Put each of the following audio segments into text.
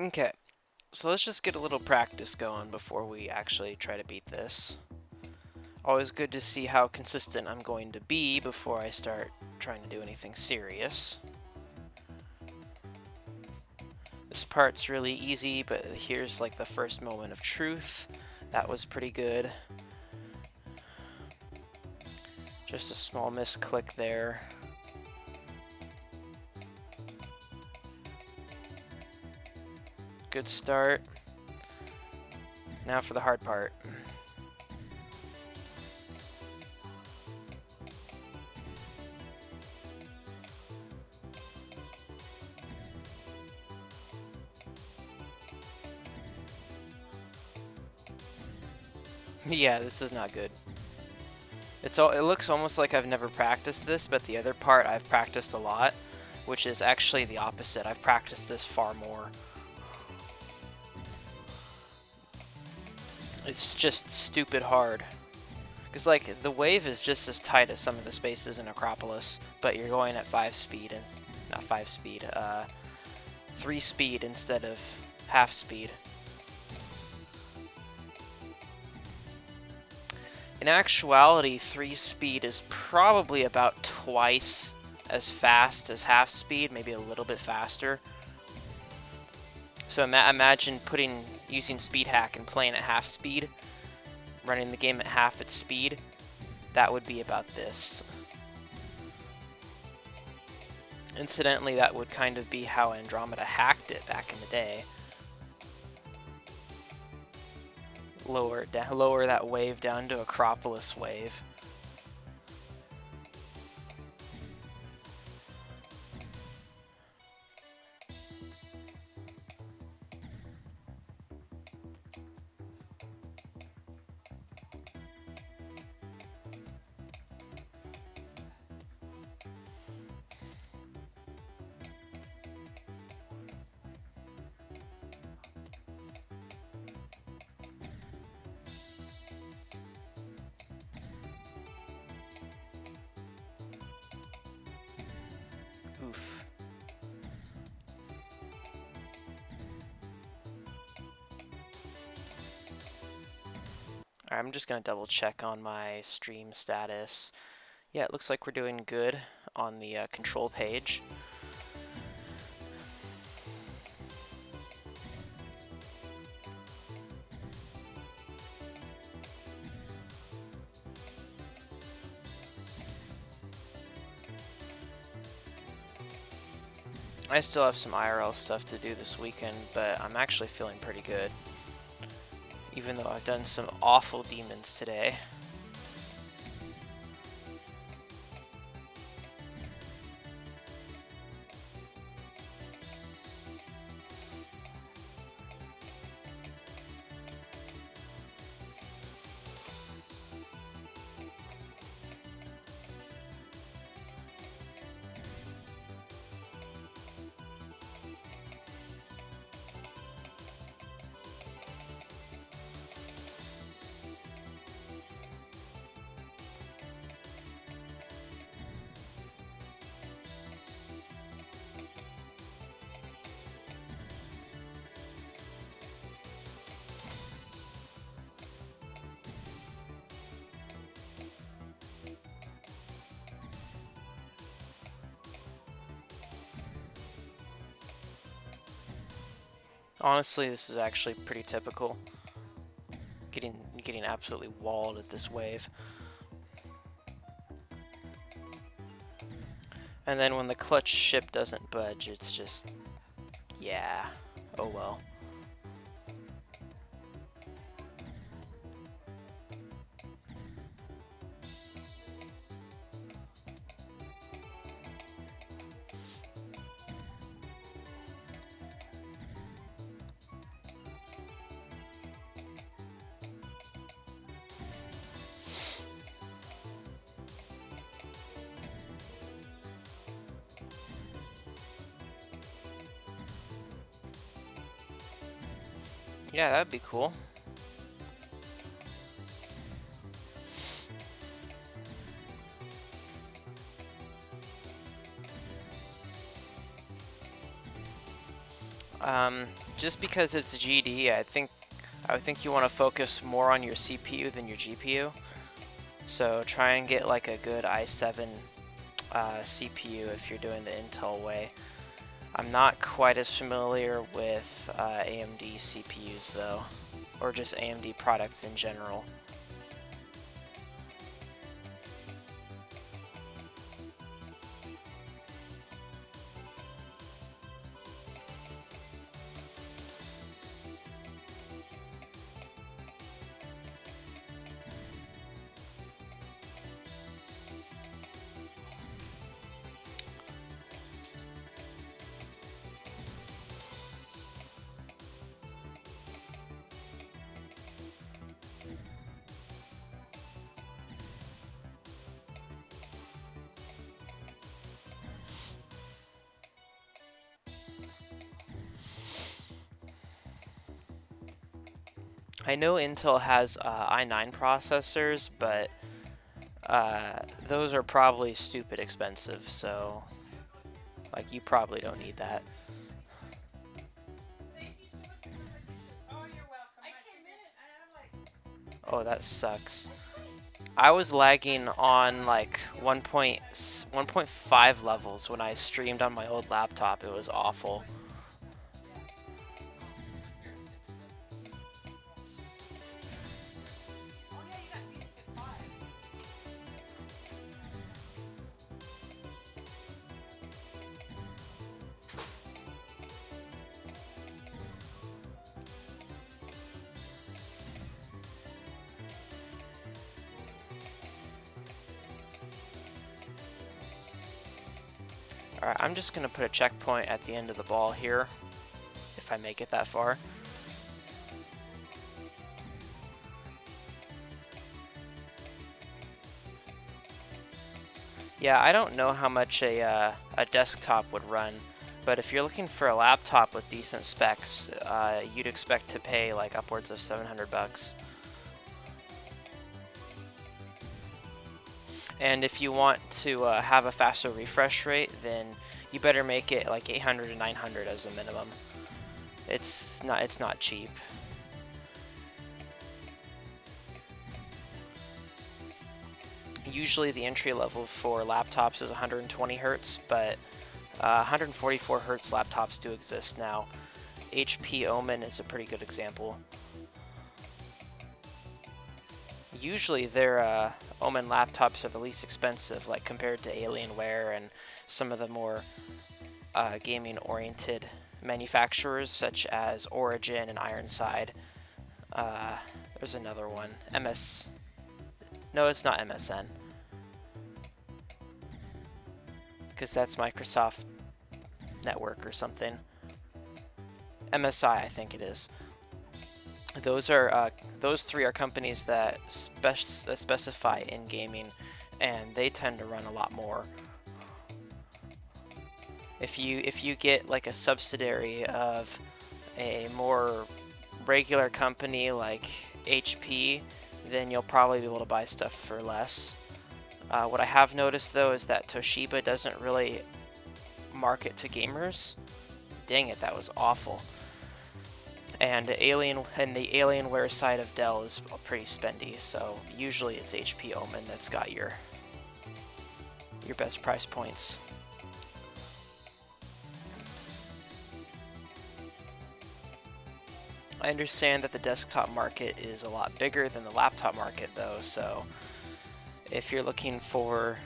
Okay, so let's just get a little practice going before we actually try to beat this. Always good to see how consistent I'm going to be before I start trying to do anything serious. This part's really easy, but here's like the first moment of truth. That was pretty good. Just a small misclick there. Good start. Now for the hard part. Yeah, this is not good. It looks almost like I've never practiced this, but the other part I've practiced a lot, which is actually the opposite. I've practiced this far more. It's just stupid hard. Because, like, the wave is just as tight as some of the spaces in Acropolis, but you're going at 5 speed, and not 5 speed, 3 speed instead of half speed. In actuality, 3 speed is probably about twice as fast as half speed, maybe a little bit faster. So imagine using speed hack and playing at half speed, running the game at half its speed. That would be about this. Incidentally, that would kind of be how Andromeda hacked it back in the day. Lower that wave down to Acropolis wave. Oof. Alright, I'm just going to double check on my stream status. Yeah, it looks like we're doing good on the control page. I still have some IRL stuff to do this weekend, but I'm actually feeling pretty good. Even though I've done some awful demons today. Honestly, this is actually pretty typical. Getting absolutely walled at this wave. And then when the clutch ship doesn't budge, it's just, yeah, oh well. Yeah, that'd be cool. Just because it's GD, I would think you want to focus more on your CPU than your GPU. So try and get like a good i7 CPU if you're doing the Intel way. I'm not quite as familiar with AMD CPUs though, or just AMD products in general. I know Intel has i9 processors, but those are probably stupid expensive, so like you probably don't need that. Oh, that sucks. I was lagging on like 1.5 levels when I streamed on my old laptop. It was awful. Alright, I'm just going to put a checkpoint at the end of the ball here, if I make it that far. Yeah, I don't know how much a desktop would run, but if you're looking for a laptop with decent specs, you'd expect to pay like upwards of 700 bucks. And if you want to have a faster refresh rate, then you better make it like 800 to 900 as a minimum. It's not cheap. Usually the entry level for laptops is 120 hertz, but 144 hertz laptops do exist now. HP Omen is a pretty good example. Usually their Omen laptops are the least expensive, like compared to Alienware and some of the more gaming-oriented manufacturers such as Origin and Ironside. There's another one, No, it's not MSN, because that's Microsoft Network or something. MSI, I think it is. Those three are companies that specify in gaming, and they tend to run a lot more. If you get like a subsidiary of a more regular company like HP, then you'll probably be able to buy stuff for less. What I have noticed though is that Toshiba doesn't really market to gamers. Dang it, that was awful. And the Alienware side of Dell is pretty spendy, so usually it's HP Omen that's got your best price points. I understand that the desktop market is a lot bigger than the laptop market though, so if you're looking for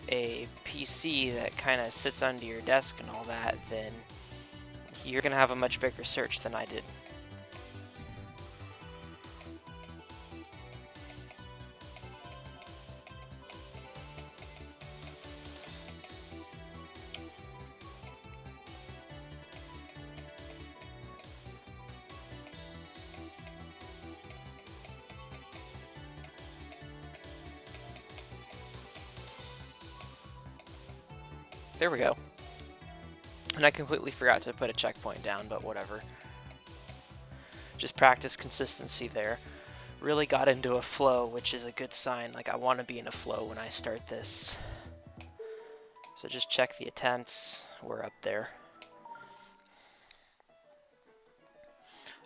a PC that kind of sits under your desk and all that, then you're going to have a much bigger search than I did. There we go. And I completely forgot to put a checkpoint down, but whatever. Just practice consistency there. Really got into a flow, which is a good sign. Like, I want to be in a flow when I start this. So just check the attempts. We're up there.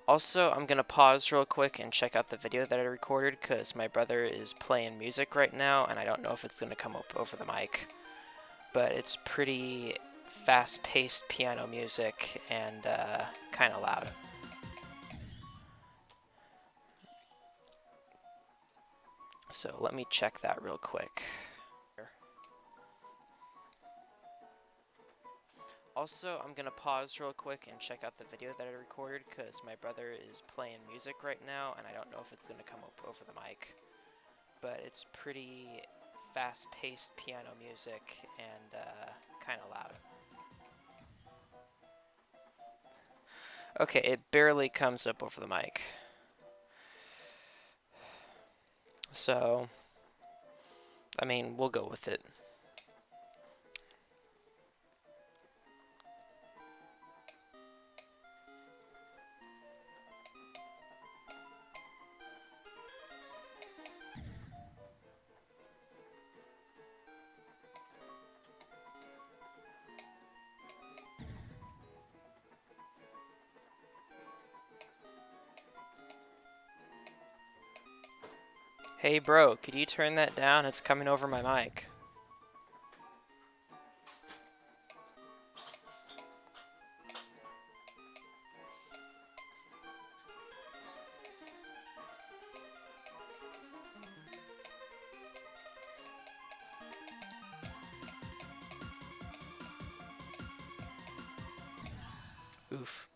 Also, I'm going to pause real quick and check out the video that I recorded because my brother is playing music right now and I don't know if it's going to come up over the mic. But it's pretty fast-paced piano music and kind of loud. So let me check that real quick. Also, I'm going to pause real quick and check out the video that I recorded because my brother is playing music right now and I don't know if it's going to come up over the mic. But it's pretty fast-paced piano music and kind of loud. Okay, it barely comes up over the mic. So, I mean, we'll go with it. Hey bro, could you turn that down? It's coming over my mic. Oof.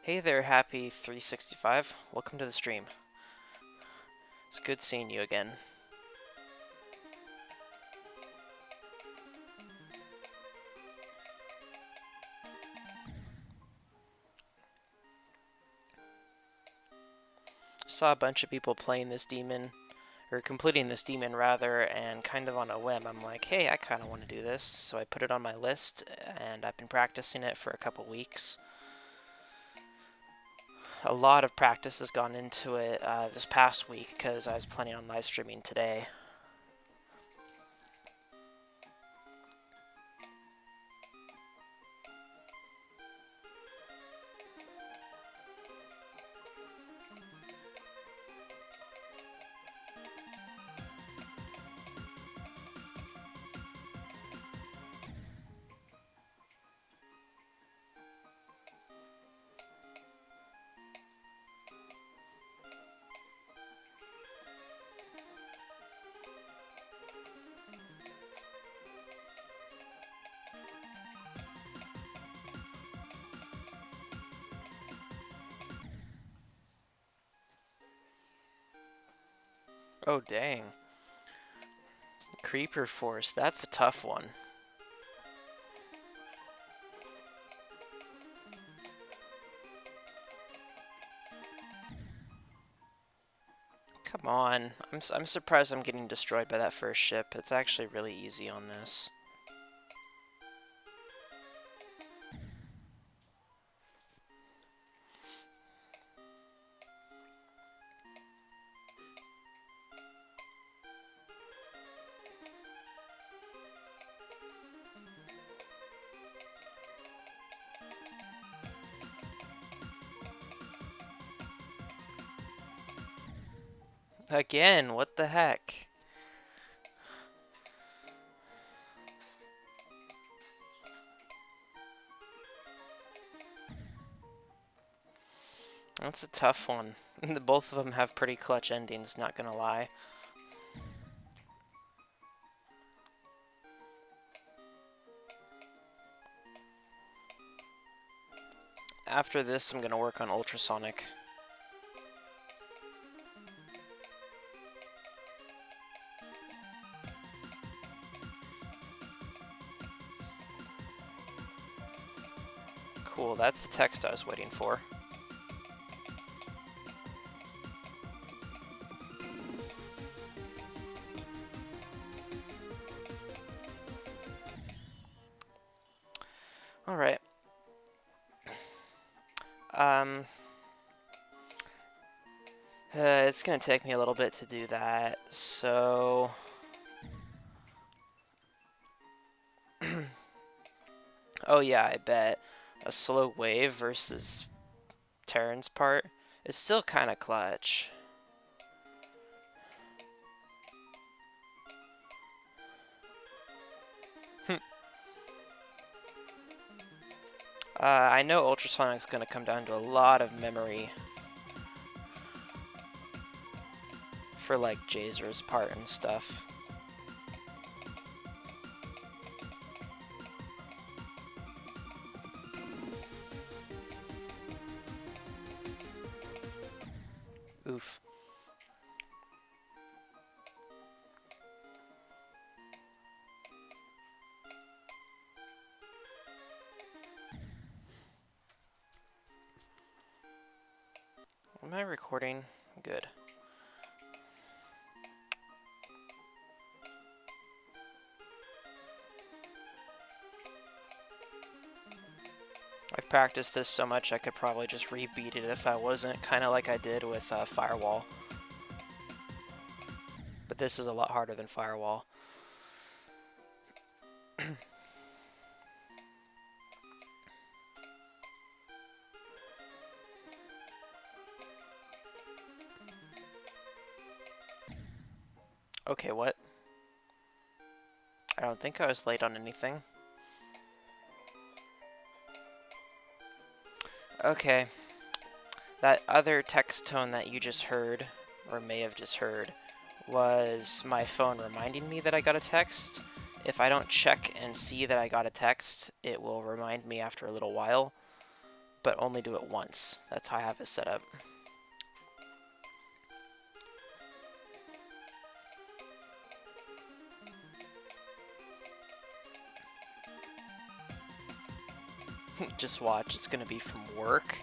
Hey there, Happy 365. Welcome to the stream. It's good seeing you again. Saw a bunch of people playing this demon, or completing this demon rather, and kind of on a whim, I'm like, hey, I kind of want to do this. So I put it on my list, and I've been practicing it for a couple weeks. A lot of practice has gone into it this past week because I was planning on live streaming today. Oh, dang. Creeper Force, that's a tough one. Come on. I'm surprised I'm getting destroyed by that first ship. It's actually really easy on this. Again, what the heck? That's a tough one. Both of them have pretty clutch endings, not gonna lie. After this, I'm gonna work on ultrasonic. Cool, that's the text I was waiting for. All right. It's gonna take me a little bit to do that, so oh yeah, I bet a slow wave versus Terran's part is still kind of clutch. I know Ultrasonic's gonna come down to a lot of memory for like Jazer's part and stuff. Oof. Am I recording? Good. I've practiced this so much I could probably just rebeat it if I wasn't, kind of like I did with Firewall. But this is a lot harder than Firewall. Okay, what? I don't think I was late on anything. Okay. That other text tone that you just heard, or may have just heard, was my phone reminding me that I got a text. If I don't check and see that I got a text, it will remind me after a little while, but only do it once. That's how I have it set up. Just watch, it's gonna be from work.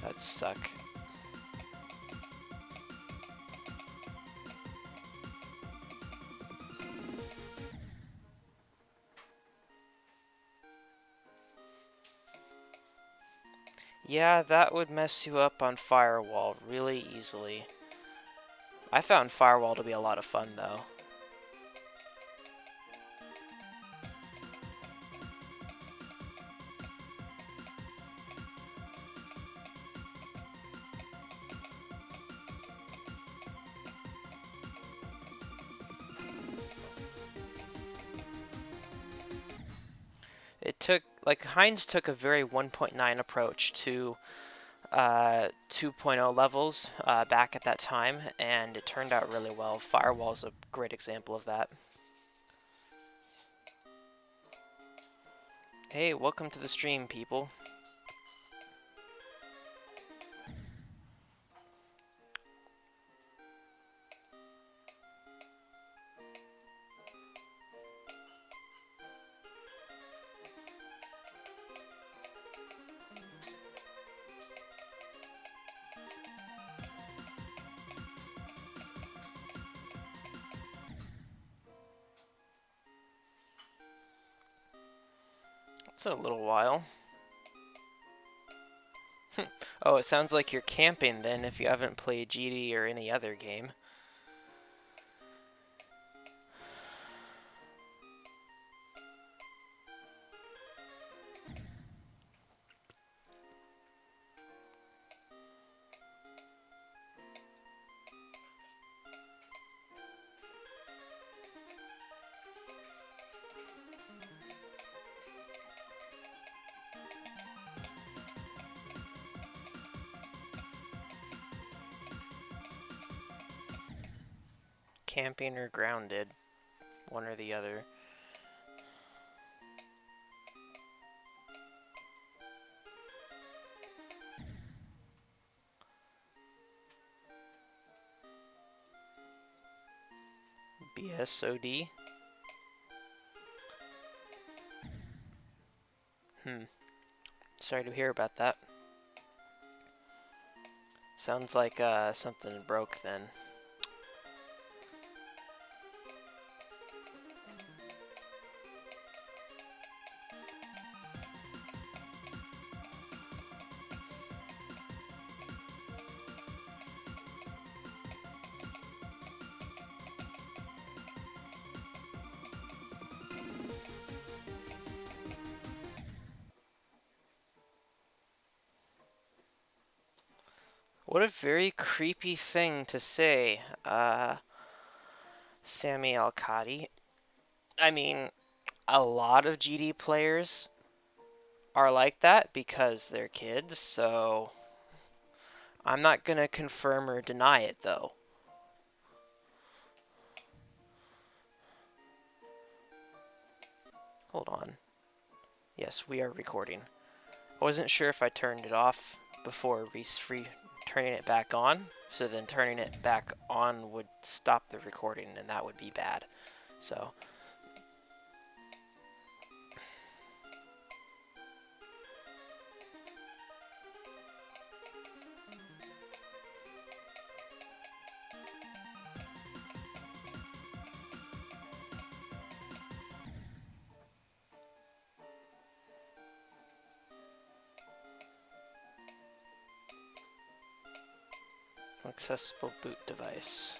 That'd suck. Yeah, that would mess you up on Firewall really easily. I found Firewall to be a lot of fun, though. It took, like, Heinz took a very 1.9 approach to 2.0 levels back at that time, and it turned out really well. Firewall's a great example of that. Hey, welcome to the stream, people. It's a little while. Oh, it sounds like you're camping then if you haven't played GD or any other game. Camping or grounded, one or the other. BSOD? Sorry to hear about that. Sounds like something broke then. What a very creepy thing to say, Sammy Alcati. I mean, a lot of GD players are like that because they're kids, so I'm not gonna confirm or deny it, though. Hold on. Yes, we are recording. I wasn't sure if I turned it off before turning it back on, so then turning it back on would stop the recording, and that would be bad. So, accessible boot device.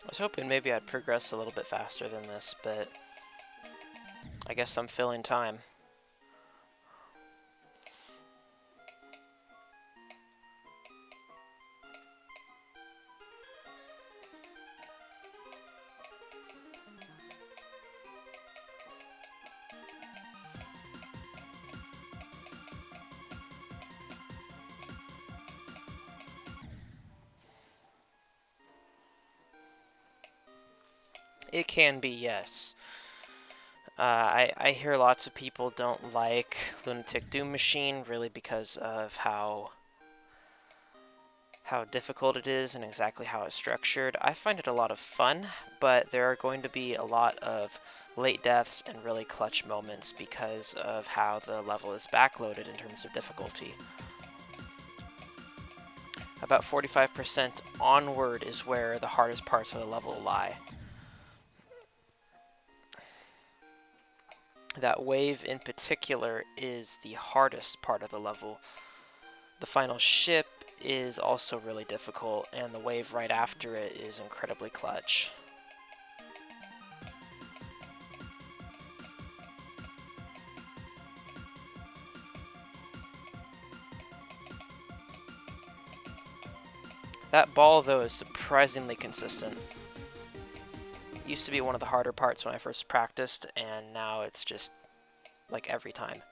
I was hoping maybe I'd progress a little bit faster than this, but I guess I'm filling time. It can be, yes. I hear lots of people don't like Lunatic Doom Machine really because of how difficult it is and exactly how it's structured. I find it a lot of fun, but there are going to be a lot of late deaths and really clutch moments because of how the level is backloaded in terms of difficulty. About 45% onward is where the hardest parts of the level lie. That wave in particular is the hardest part of the level. The final ship is also really difficult, and the wave right after it is incredibly clutch. That ball, though, is surprisingly consistent. It used to be one of the harder parts when I first practiced, and now it's just like every time.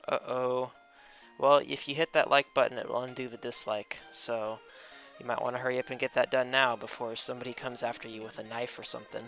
Uh-oh. Well, if you hit that like button, it will undo the dislike, so you might want to hurry up and get that done now before somebody comes after you with a knife or something.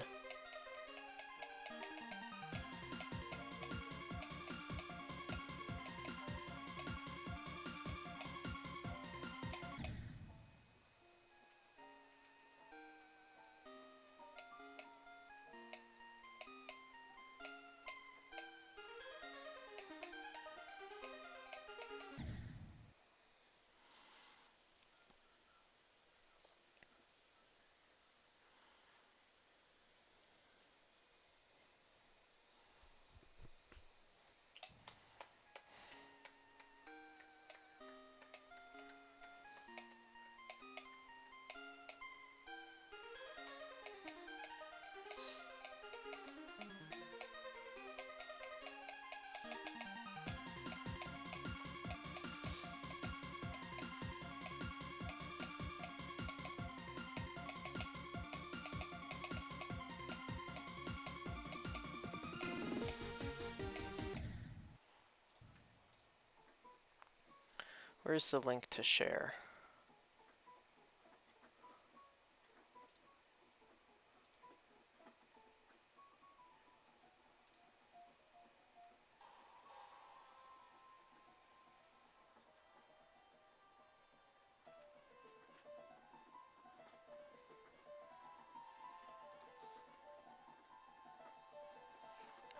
Where's the link to share?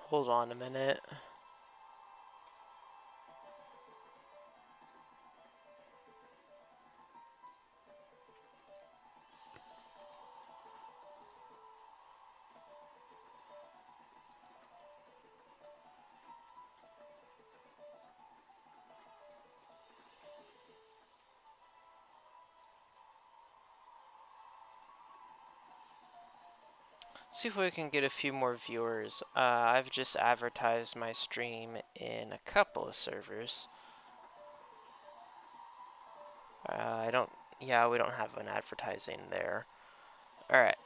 Hold on a minute. See if we can get a few more viewers. I've just advertised my stream in a couple of servers. Yeah, we don't have an advertising there. Alright.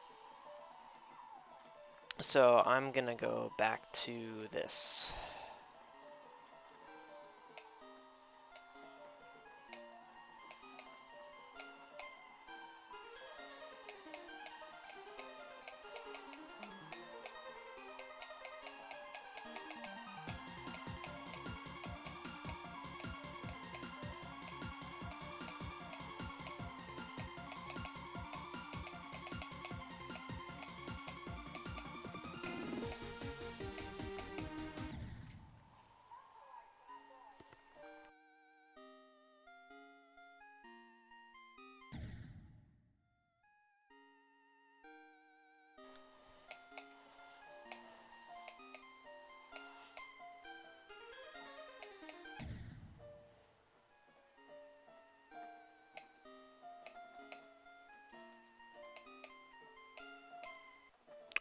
So I'm gonna go back to this.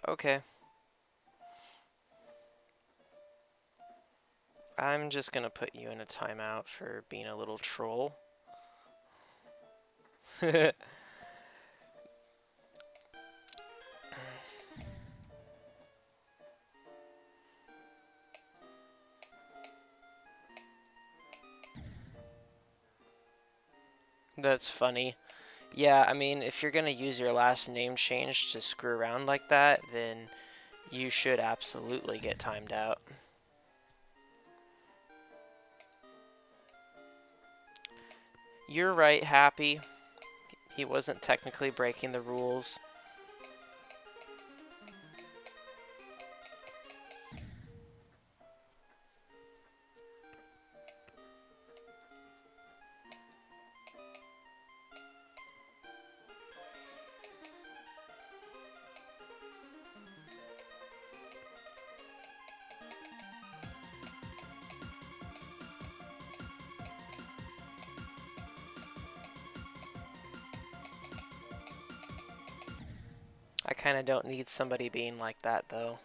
Okay. I'm just gonna put you in a timeout for being a little troll. That's funny. Yeah, I mean, if you're gonna use your last name change to screw around like that, then you should absolutely get timed out. You're right, Happy. He wasn't technically breaking the rules. I kinda don't need somebody being like that, though.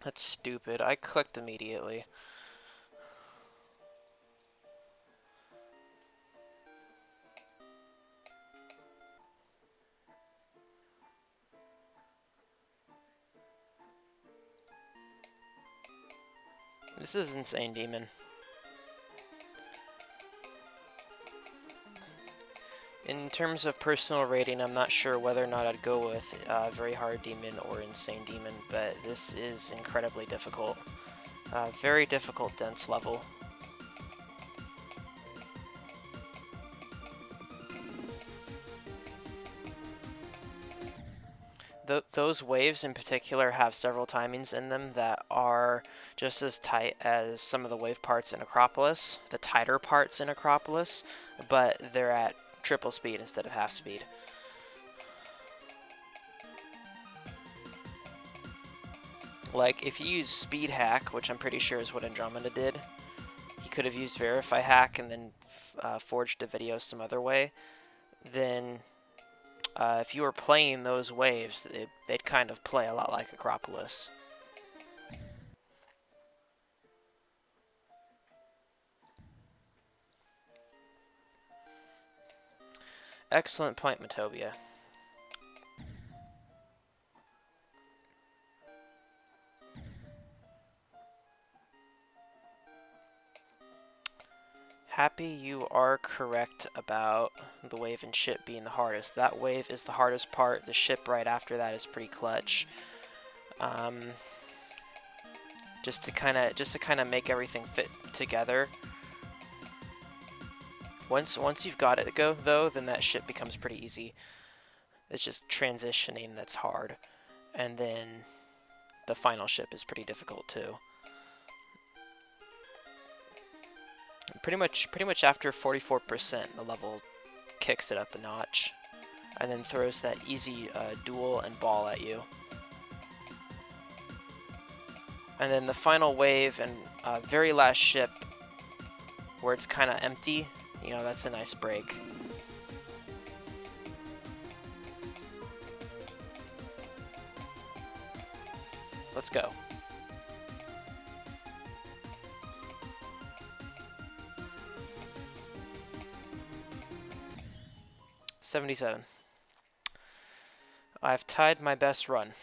That's stupid. I clicked immediately. This is insane, Demon. In terms of personal rating, I'm not sure whether or not I'd go with Very Hard Demon or Insane Demon, but this is incredibly difficult. Very difficult dense level. Those waves in particular have several timings in them that are just as tight as some of the wave parts in Acropolis, the tighter parts in Acropolis, but they're at triple speed instead of half speed. Like, if you use speed hack, which I'm pretty sure is what Andromeda did, he could have used verify hack and then forged the video some other way, then if you were playing those waves, they'd kind of play a lot like Acropolis. Excellent point, Matobia. Happy you are correct about the wave and ship being the hardest. That wave is the hardest part. The ship right after that is pretty clutch. Just to kind of make everything fit together. Once you've got it go though, then that ship becomes pretty easy. It's just transitioning that's hard, and then the final ship is pretty difficult too. Pretty much after 44%, the level kicks it up a notch, and then throws that easy duel and ball at you. And then the final wave and very last ship, where it's kind of empty, you know, that's a nice break. Let's go. $77. I've tied my best run.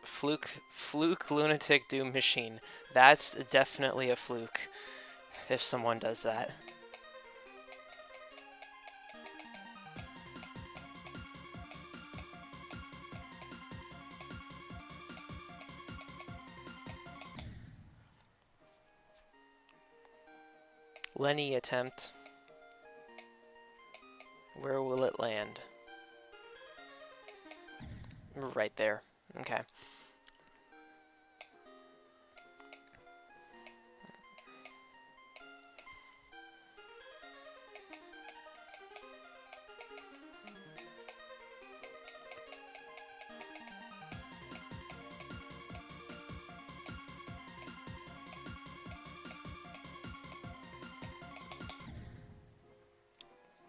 Fluke Lunatic Doom Machine. That's definitely a fluke if someone does that. Lenny attempt. Where will it land? Right there. Okay.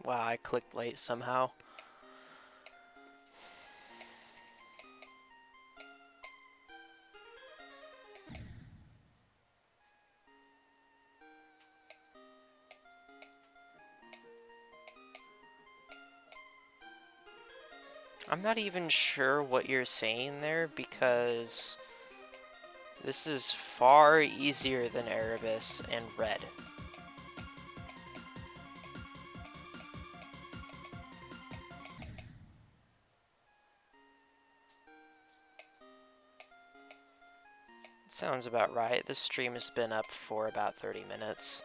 Wow, I clicked late somehow. I'm not even sure what you're saying there, because this is far easier than Erebus and Red. Sounds about right. This stream has been up for about 30 minutes.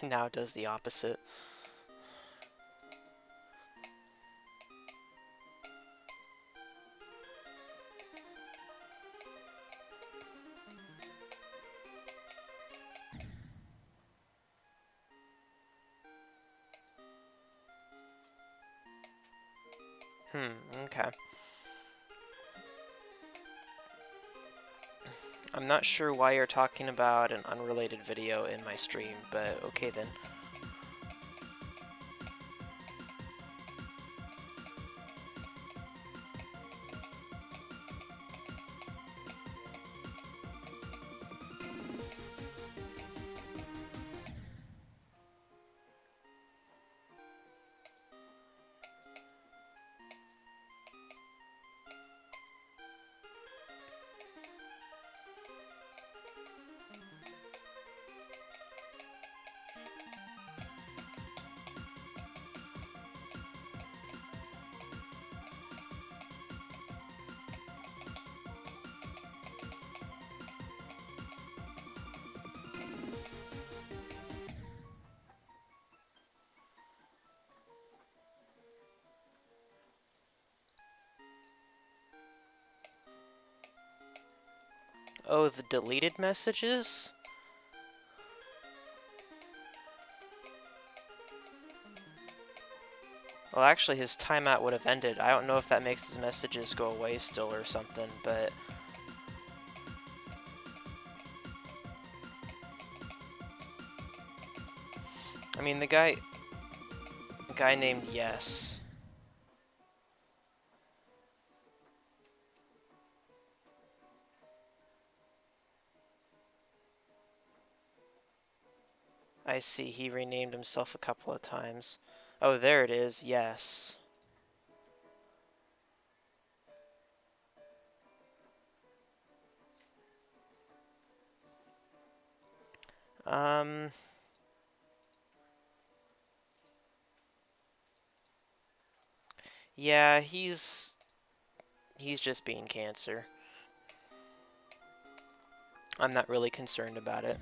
Now it does the opposite. Okay. I'm not sure why you're talking about an unrelated video in my stream, but okay then. Oh, the deleted messages? Well, actually, his timeout would have ended. I don't know if that makes his messages go away still or something, but... I mean, the guy named Yes. I see, he renamed himself a couple of times. Oh, there it is, Yes. Yeah, he's just being Cancer. I'm not really concerned about it.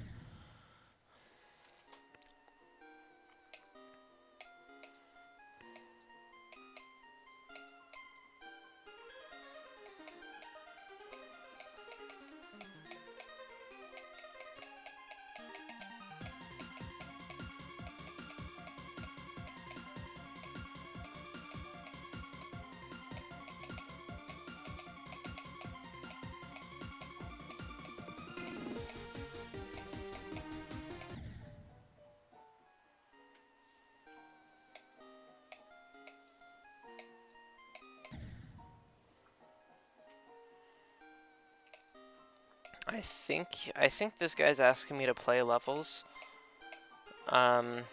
I think this guy's asking me to play levels. I'm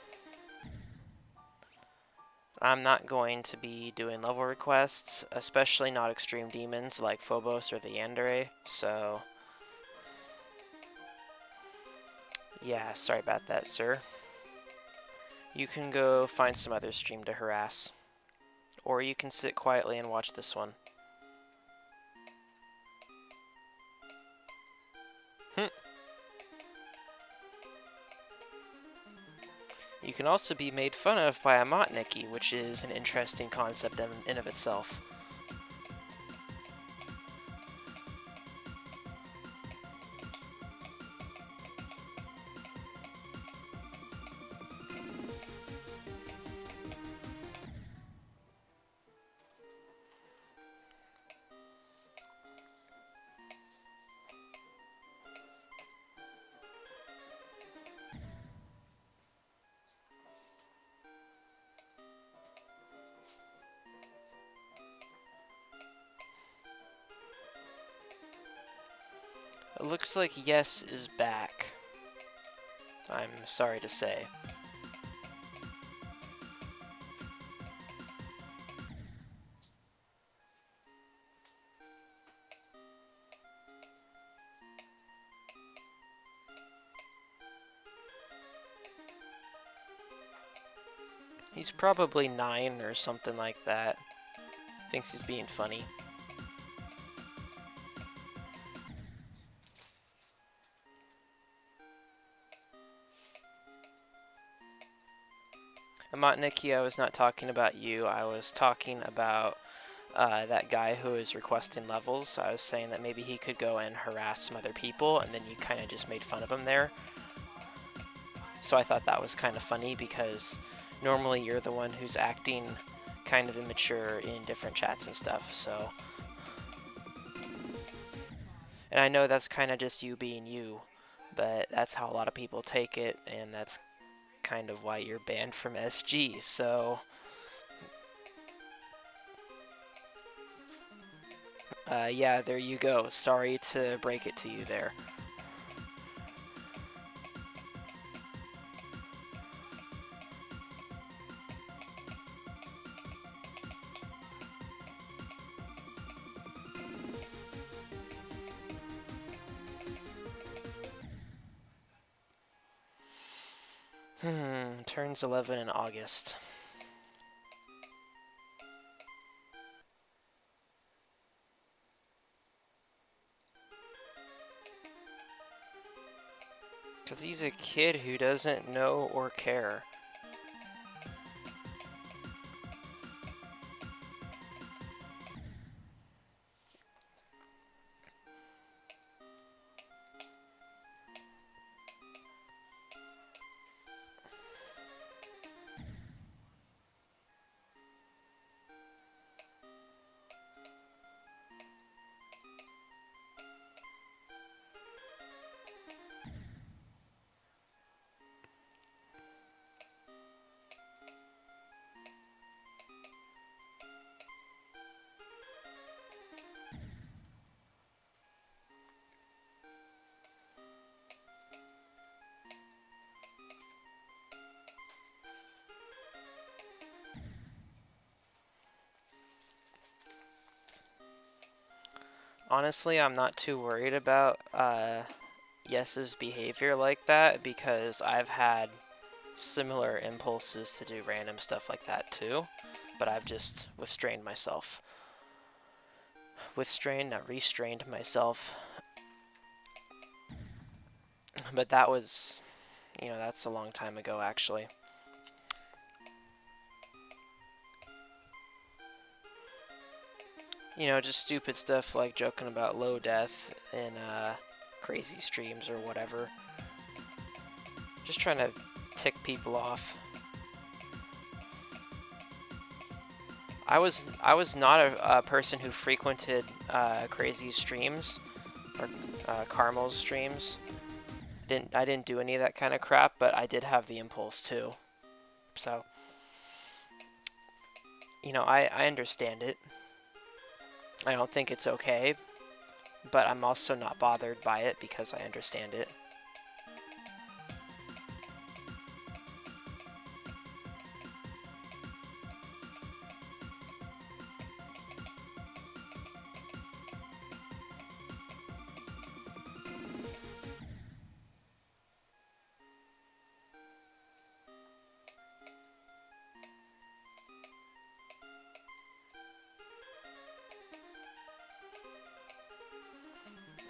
not going to be doing level requests, especially not extreme demons like Phobos or the Yandere, so... Yeah, sorry about that, sir. You can go find some other stream to harass. Or you can sit quietly and watch this one. You can also be made fun of by a Motniki, which is an interesting concept in of itself. It looks like Yes is back. I'm sorry to say. He's probably 9 or something like that. Thinks he's being funny. Motniki, I was not talking about you. I was talking about that guy who is requesting levels. I was saying that maybe he could go and harass some other people, and then you kind of just made fun of him there. So I thought that was kind of funny because normally you're the one who's acting kind of immature in different chats and stuff, so... And I know that's kind of just you being you, but that's how a lot of people take it, and that's kind of why you're banned from SG, so... yeah, there you go. Sorry to break it to you there. Turns 11 in August. Because he's a kid who doesn't know or care. Honestly, I'm not too worried about Yes's behavior like that, because I've had similar impulses to do random stuff like that too, but I've just restrained myself. Not restrained myself. But that was, you know, that's a long time ago actually. You know, just stupid stuff like joking about low death in crazy streams or whatever. Just trying to tick people off. I was not a person who frequented crazy streams or Carmel's streams. I didn't do any of that kind of crap, but I did have the impulse too. So, you know, I understand it. I don't think it's okay, but I'm also not bothered by it because I understand it.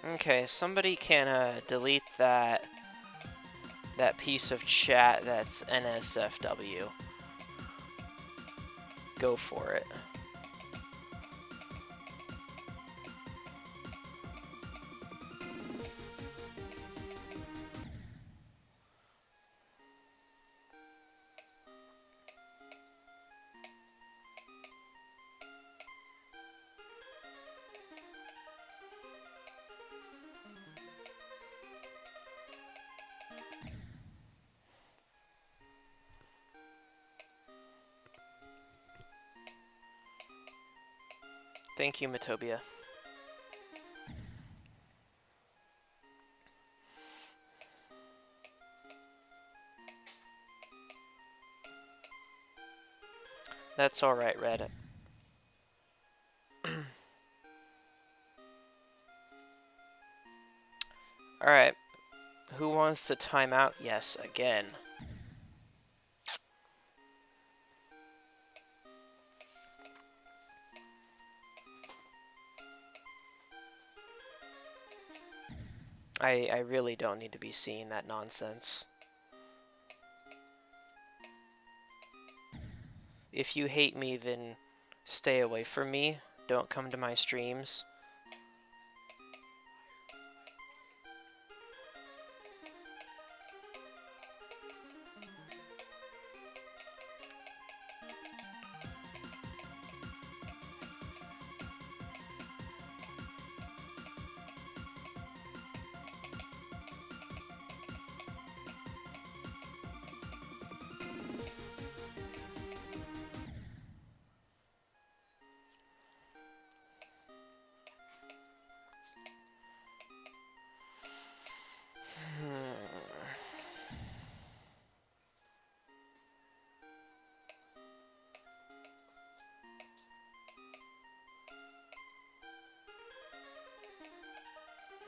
Okay, somebody can delete that piece of chat that's NSFW. Go for it. Thank you, Matobia. That's alright, Red. Alright. Who wants to time out? Yes, again. I really don't need to be seeing that nonsense. If you hate me, then stay away from me. Don't come to my streams.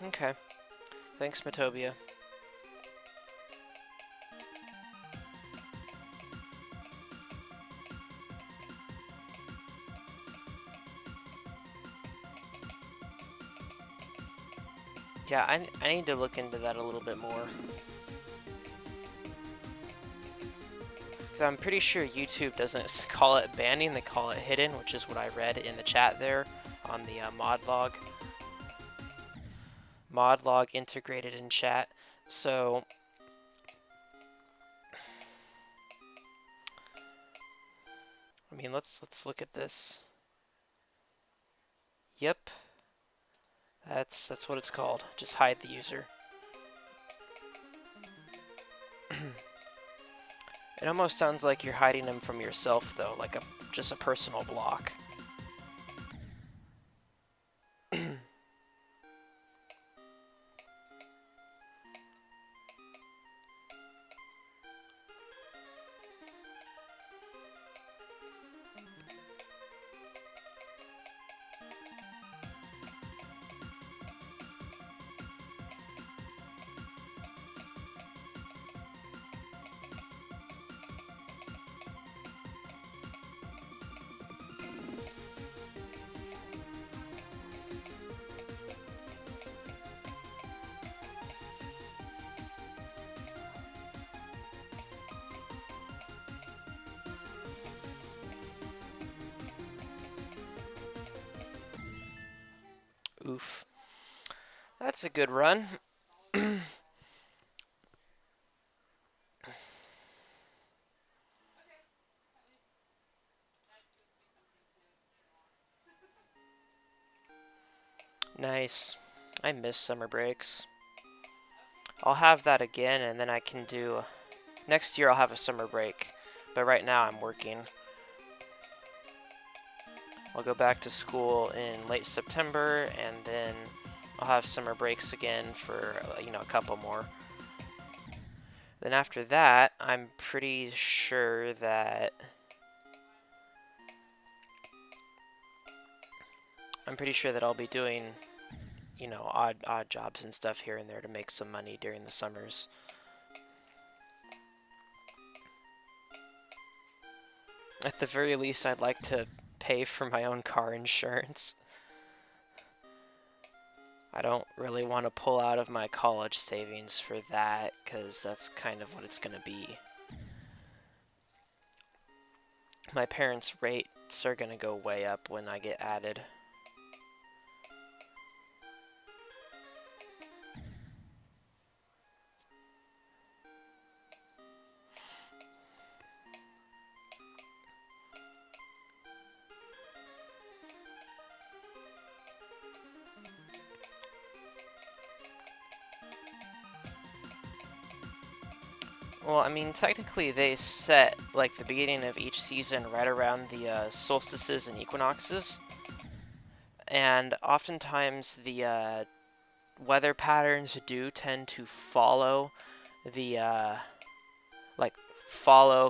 Okay. Thanks, Matobia. Yeah, I need to look into that a little bit more. Because I'm pretty sure YouTube doesn't call it banning, they call it hidden, which is what I read in the chat there on the mod log. Mod log integrated in chat. So I mean, let's look at this. Yep. That's what it's called. Just hide the user. It almost sounds like you're hiding them from yourself, though, like just a personal block. Oof. That's a good run. Nice. I miss summer breaks. I'll have that again, and then I can do... Next year I'll have a summer break, but right now I'm working. I'll go back to school in late September, and then I'll have summer breaks again for, you know, a couple more. Then after that, I'm pretty sure that... I'll be doing, you know, odd jobs and stuff here and there to make some money during the summers. At the very least, I'd like to pay for my own car insurance. I don't really want to pull out of my college savings for that, because that's kind of what it's going to be. My parents' rates are going to go way up when I get added. Well, I mean, technically they set, like, the beginning of each season right around the solstices and equinoxes. And oftentimes the weather patterns do tend to follow the,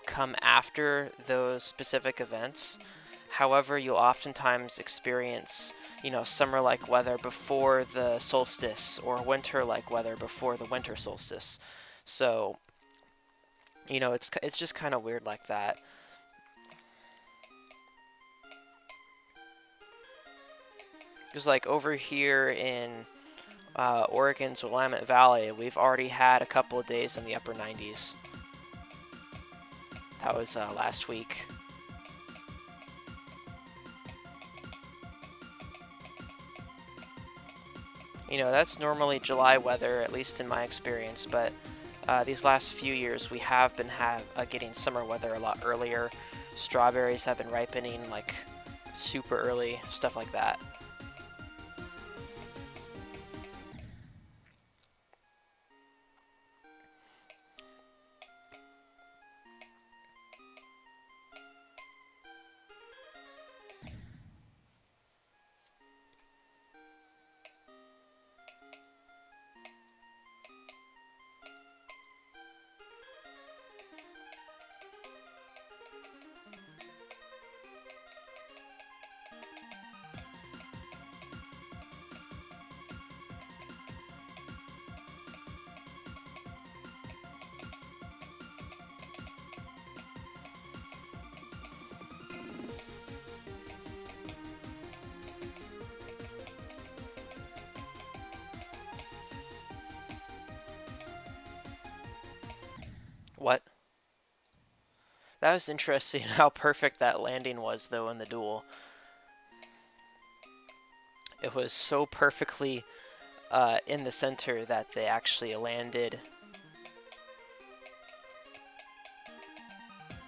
come after those specific events. However, you'll oftentimes experience, you know, summer-like weather before the solstice, or winter-like weather before the winter solstice. So... you know, it's just kind of weird like that. Because like over here in Oregon's Willamette Valley, we've already had a couple of days in the upper 90s. That was last week. You know, that's normally July weather, at least in my experience, but these last few years we have been getting summer weather a lot earlier. Strawberries have been ripening like super early, stuff like that. That was interesting how perfect that landing was, though, in the duel. It was so perfectly in the center that they actually landed.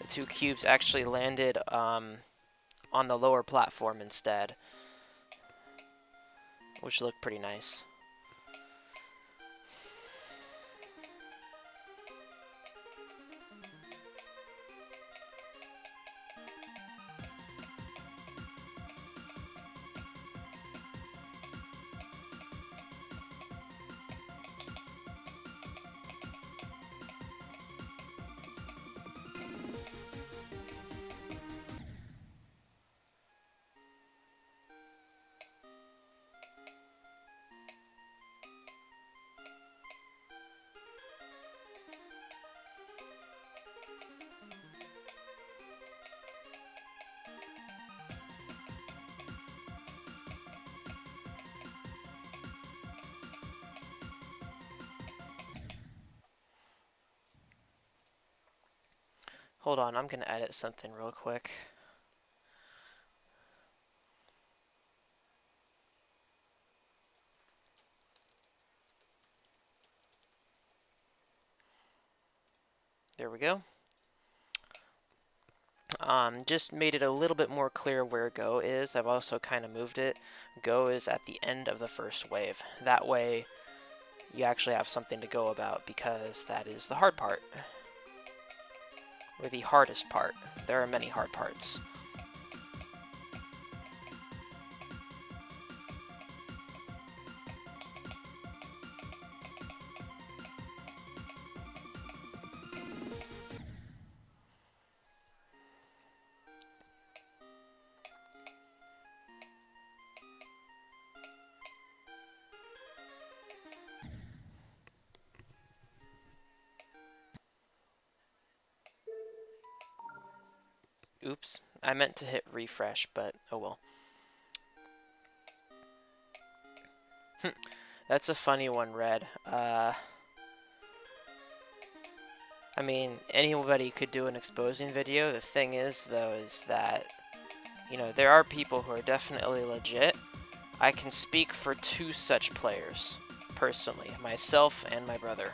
The two cubes actually landed on the lower platform instead, which looked pretty nice. Hold on, I'm going to edit something real quick. There we go. Just made it a little bit more clear where go is. I've also kind of moved it. Go is at the end of the first wave. That way you actually have something to go about, because that is the hard part. Or the hardest part. There are many hard parts. Oops, I meant to hit refresh, but oh well. That's a funny one, Red. I mean, anybody could do an exposing video. The thing is, though, is that, you know, there are people who are definitely legit. I can speak for two such players, personally, myself and my brother.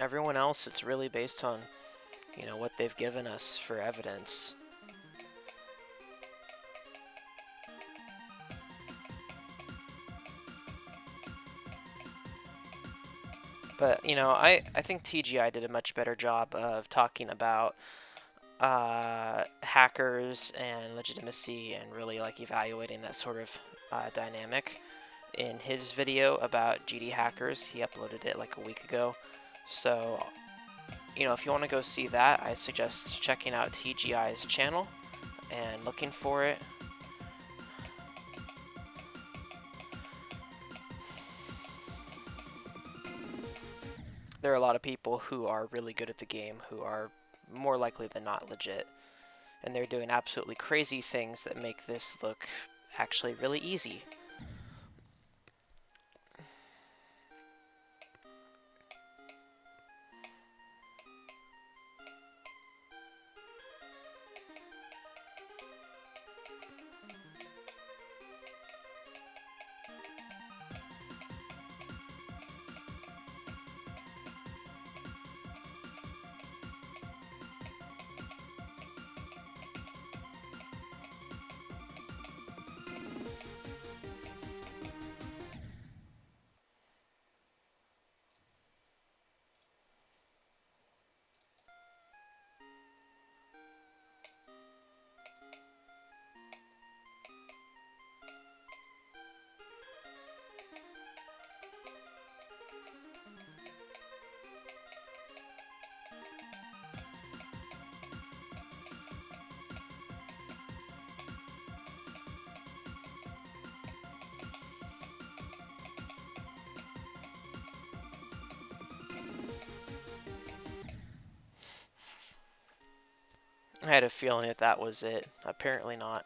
Everyone else, it's really based on, you know, what they've given us for evidence. But, you know, I think TGI did a much better job of talking about hackers and legitimacy, and really like evaluating that sort of dynamic in his video about GD hackers. He uploaded it like a week ago. So, you know, if you want to go see that, I suggest checking out TGI's channel and looking for it. There are a lot of people who are really good at the game who are more likely than not legit, and they're doing absolutely crazy things that make this look actually really easy. I had a feeling that that was it. Apparently not.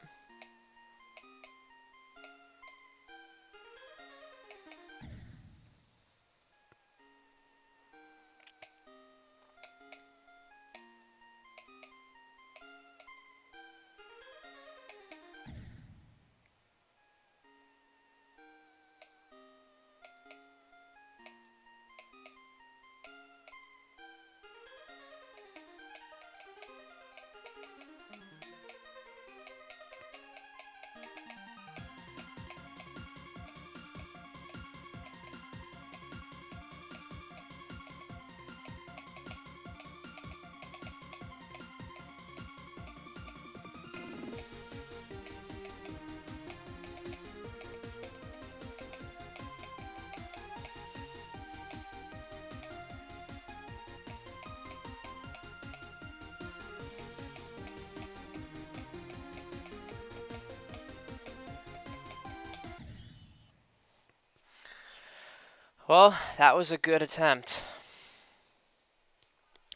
Well, that was a good attempt.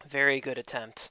Very good attempt.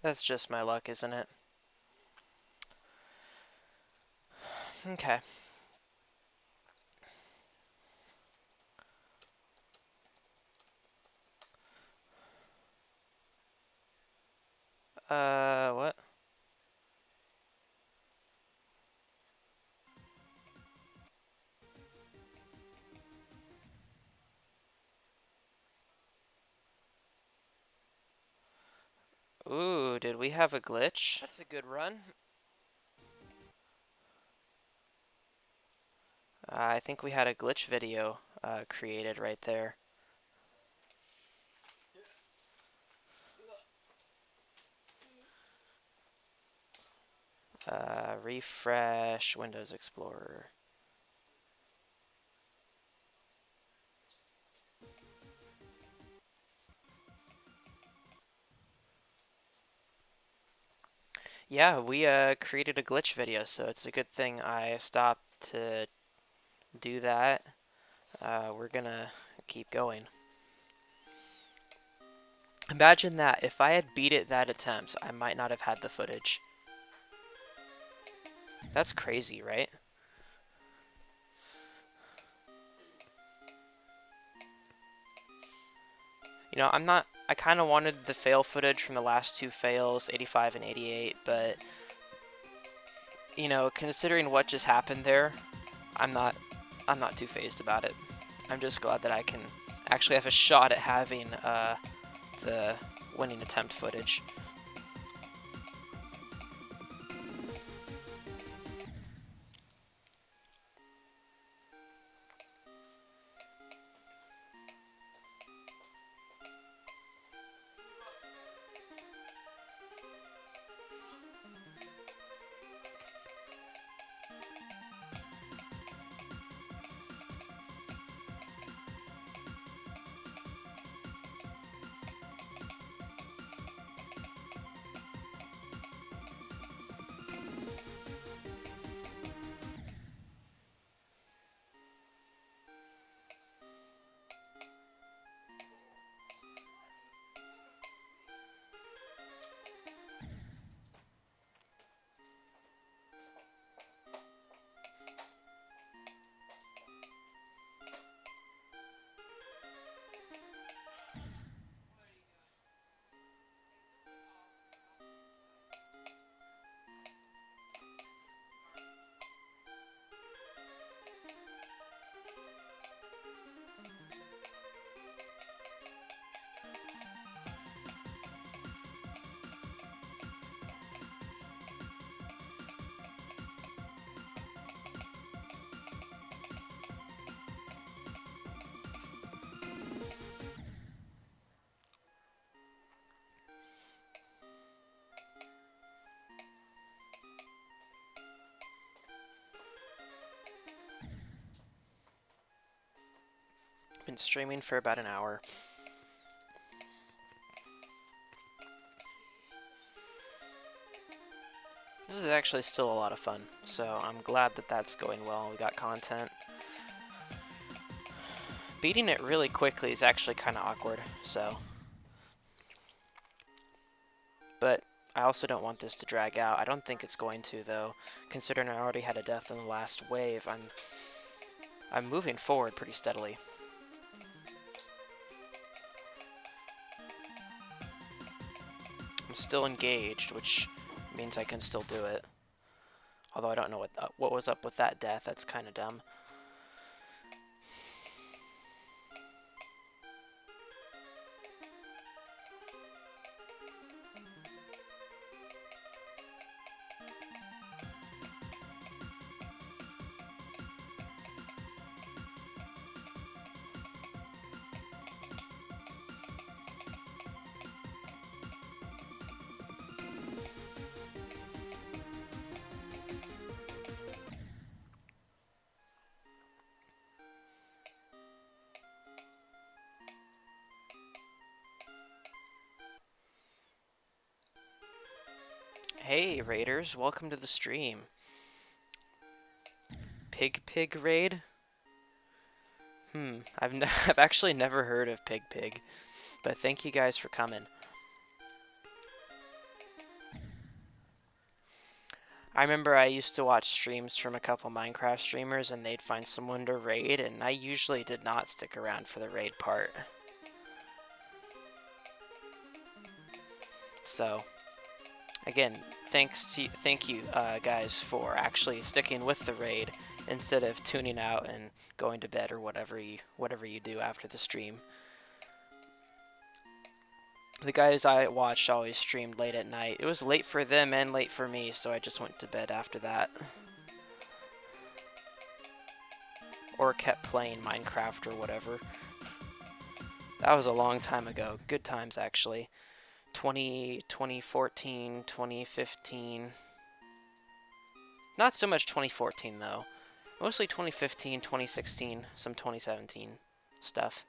That's just my luck, isn't it? Okay. What? Ooh, did we have a glitch? That's a good run. I think we had a glitch video created right there. Refresh Windows Explorer. Yeah, we created a glitch video, so it's a good thing I stopped to do that. We're gonna keep going. Imagine that, if I had beat it that attempt, I might not have had the footage. That's crazy, right? You know, I kind of wanted the fail footage from the last two fails, 85 and 88, but, you know, considering what just happened there, I'm not too fazed about it. I'm just glad that I can actually have a shot at having the winning attempt footage. Been streaming for about an hour. This is actually still a lot of fun, so I'm glad that that's going well. We got content. Beating it really quickly is actually kind of awkward, so. But I also don't want this to drag out. I don't think it's going to, though. Considering I already had a death in the last wave, I'm moving forward pretty steadily. I'm still engaged, which means I can still do it. Although I don't know what was up with that death. That's kind of dumb. Hey raiders, welcome to the stream. Pig raid? I've actually never heard of Pig, but thank you guys for coming. I remember I used to watch streams from a couple Minecraft streamers and they'd find someone to raid, and I usually did not stick around for the raid part. So, again, thank you guys for actually sticking with the raid instead of tuning out and going to bed or whatever you do after the stream. The guys I watched always streamed late at night. It was late for them and late for me, so I just went to bed after that. Or kept playing Minecraft or whatever. That was a long time ago. Good times, actually. 2014, 2015. Not so much 2014, though. Mostly 2015, 2016, some 2017 stuff.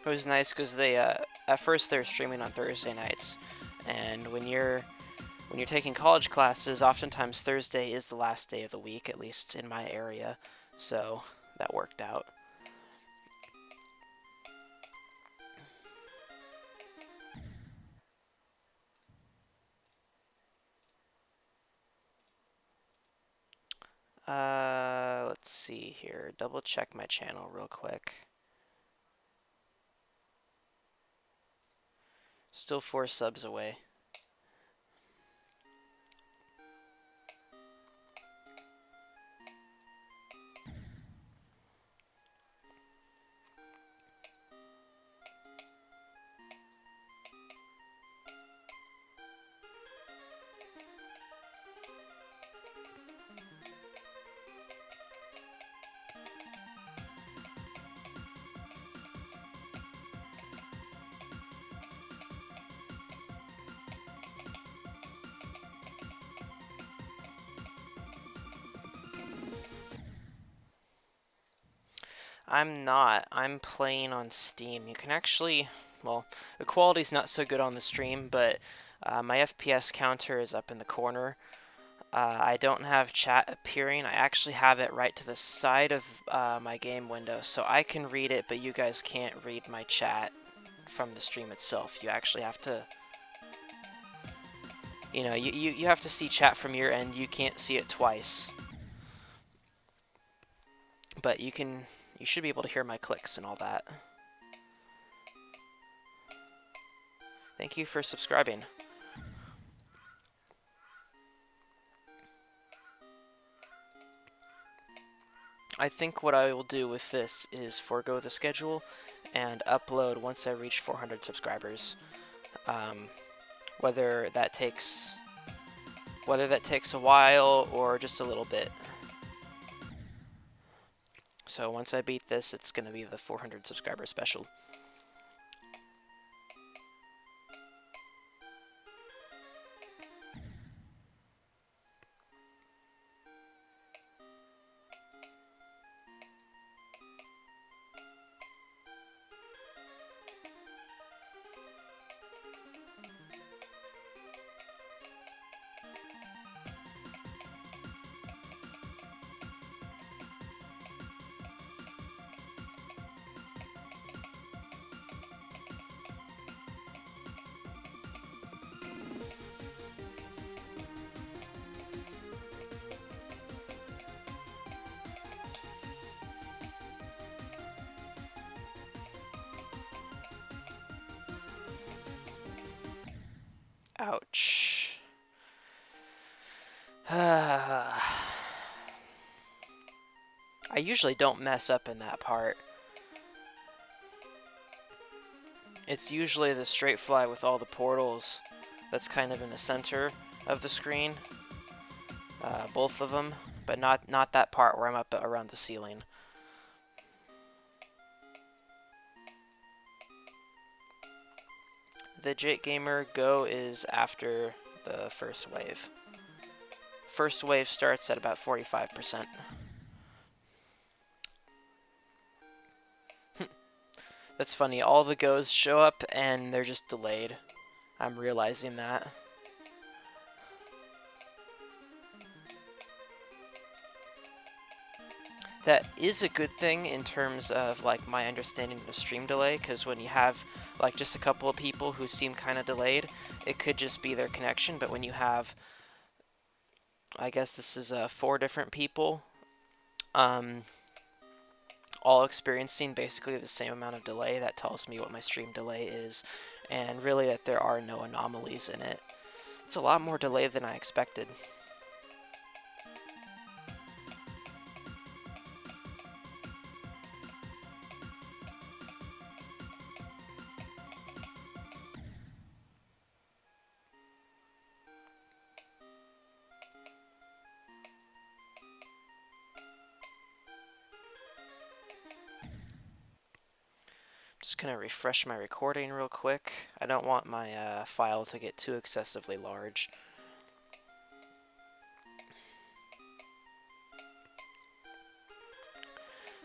It was nice because they, at first they were streaming on Thursday nights, and when you're taking college classes, oftentimes Thursday is the last day of the week, at least in my area, so that worked out. Let's see here. Double check my channel real quick. Still 4 subs away. I'm not. I'm playing on Steam. You can actually, well, the quality's not so good on the stream, but my FPS counter is up in the corner. I don't have chat appearing. I actually have it right to the side of my game window, so I can read it, but you guys can't read my chat from the stream itself. You actually have to, you know, you have to see chat from your end. You can't see it twice. But you should be able to hear my clicks and all that. Thank you for subscribing. I think what I will do with this is forego the schedule and upload once I reach 400 subscribers. Whether that takes a while or just a little bit. So once I beat this, it's going to be the 400 subscriber special. Ouch. I usually don't mess up in that part. It's usually the straight fly with all the portals that's kind of in the center of the screen. Both of them, but not that part where I'm up around the ceiling. The Jake Gamer Go is after the first wave. First wave starts at about 45%. That's funny, all the goes show up and they're just delayed. I'm realizing that. That is a good thing in terms of like my understanding of the stream delay, because when you have like just a couple of people who seem kind of delayed, it could just be their connection. But when you have, I guess this is 4 different people, all experiencing basically the same amount of delay, that tells me what my stream delay is, and really that there are no anomalies in it. It's a lot more delay than I expected. Just gonna refresh my recording real quick. I don't want my file to get too excessively large.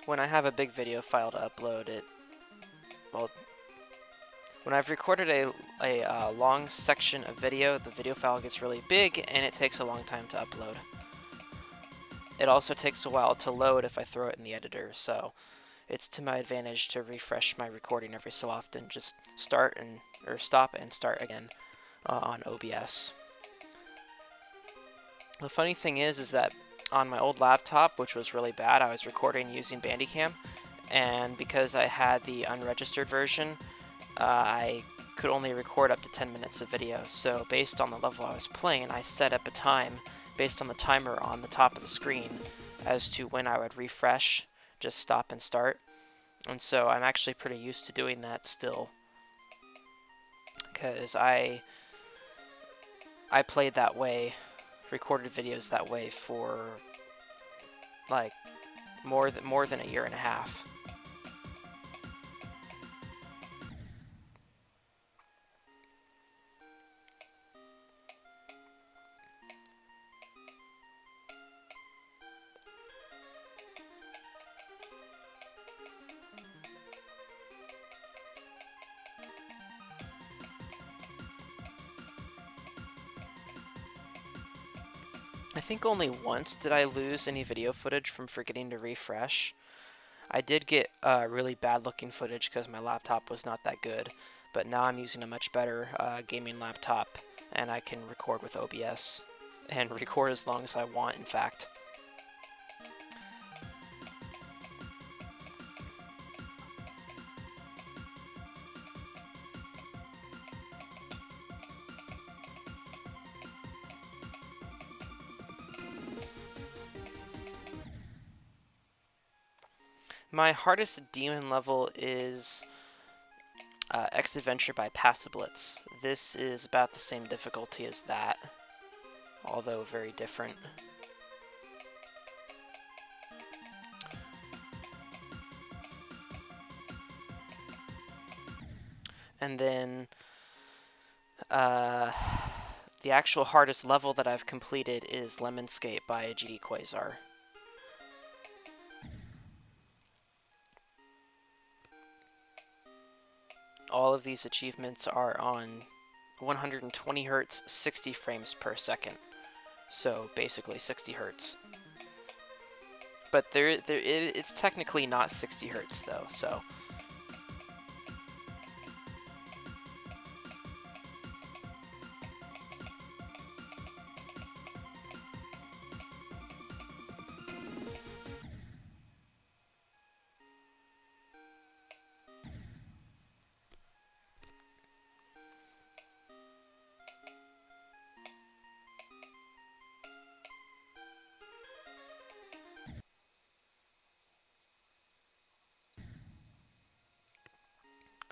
When I have a big video file to upload, when I've recorded a long section of video, the video file gets really big and it takes a long time to upload. It also takes a while to load if I throw it in the editor, so it's to my advantage to refresh my recording every so often. Just stop and start again on OBS. The funny thing is that on my old laptop, which was really bad, I was recording using Bandicam, and because I had the unregistered version, I could only record up to 10 minutes of video. So based on the level I was playing, I set up a time based on the timer on the top of the screen as to when I would refresh, just stop and start. And so I'm actually pretty used to doing that still, because I played that way, recorded videos that way for like more than a year and a half. I think only once did I lose any video footage from forgetting to refresh. I did get really bad looking footage because my laptop was not that good, but now I'm using a much better gaming laptop and I can record with OBS and record as long as I want, in fact. My hardest demon level is X-Adventure by Passablitz. This is about the same difficulty as that, although very different. And then the actual hardest level that I've completed is Lemonscape by GD Quasar. All of these achievements are on 120 hertz, 60 frames per second. So basically 60 hertz. But it's technically not 60 hertz though, so.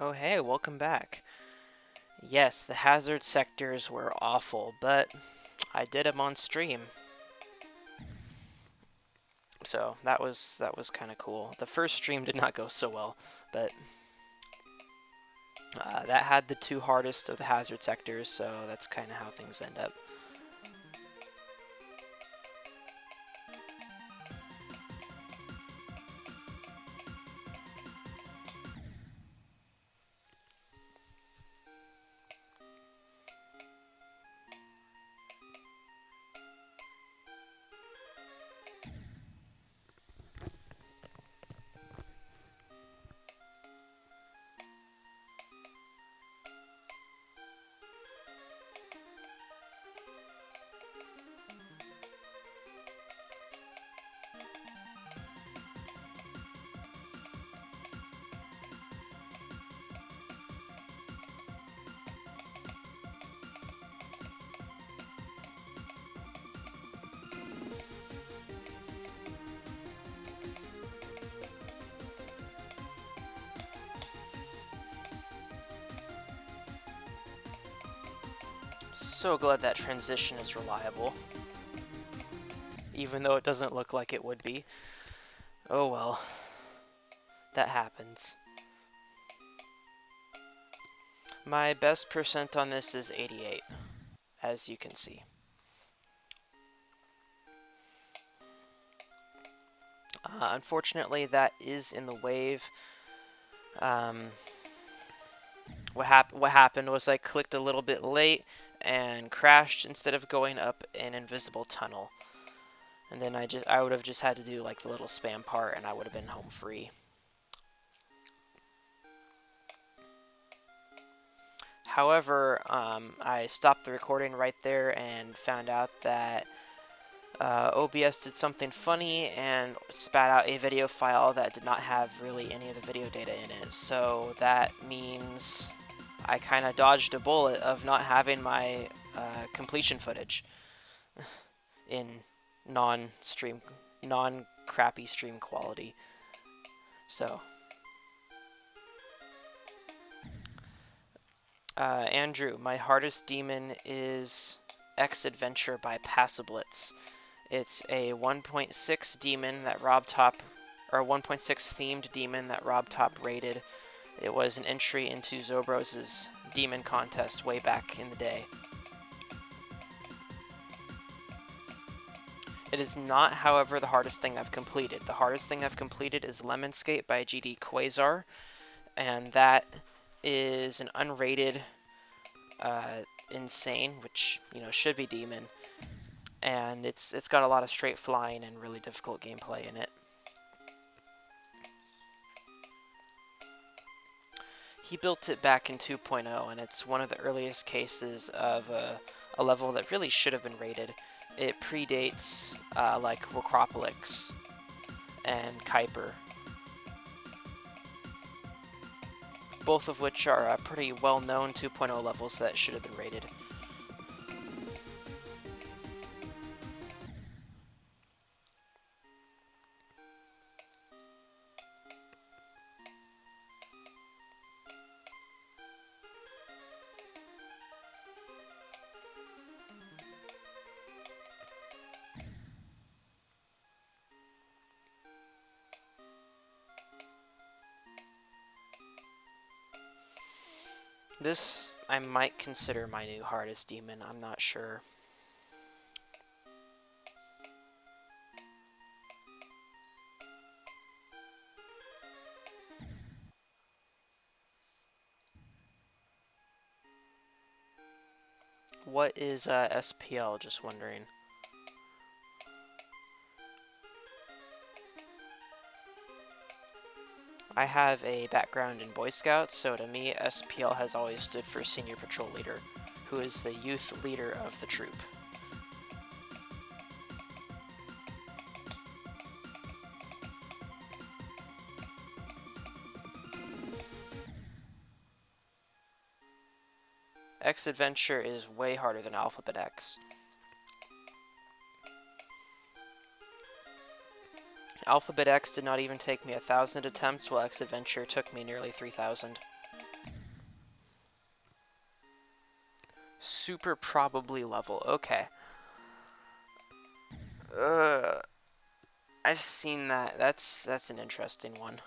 Oh hey, welcome back. Yes, the hazard sectors were awful, but I did them on stream. So that was kind of cool. The first stream did not go so well, but that had the two hardest of the hazard sectors, so that's kind of how things end up. So glad that transition is reliable, even though it doesn't look like it would be. Oh well, that happens. My best percent on this is 88, as you can see. Unfortunately, that is in the wave. What happened was I clicked a little bit late and crashed instead of going up an invisible tunnel. And then I would have just had to do like the little spam part and I would have been home free. However, I stopped the recording right there and found out that OBS did something funny and spat out a video file that did not have really any of the video data in it. So that means I kind of dodged a bullet of not having my completion footage in non-crappy stream quality. So, Andrew, my hardest demon is X Adventure by Passablitz. It's a 1.6 demon that RobTop, or 1.6 themed demon that RobTop rated. It was an entry into Zobros' demon contest way back in the day. It is not, however, the hardest thing I've completed. The hardest thing I've completed is Lemonscape by GD Quasar, and that is an unrated insane, which, you know, should be demon, and it's got a lot of straight flying and really difficult gameplay in it. He built it back in 2.0, and it's one of the earliest cases of a level that really should have been rated. It predates like Recropolix and Kuiper, both of which are pretty well-known 2.0 levels that should have been rated. This I might consider my new hardest demon, I'm not sure. What is SPL, just wondering. I have a background in Boy Scouts, so to me, SPL has always stood for Senior Patrol Leader, who is the youth leader of the troop. X Adventure is way harder than Alphabet X. Alphabet X did not even take me 1,000 attempts, while X Adventure took me nearly 3,000. Super probably level. Okay. I've seen that. That's an interesting one.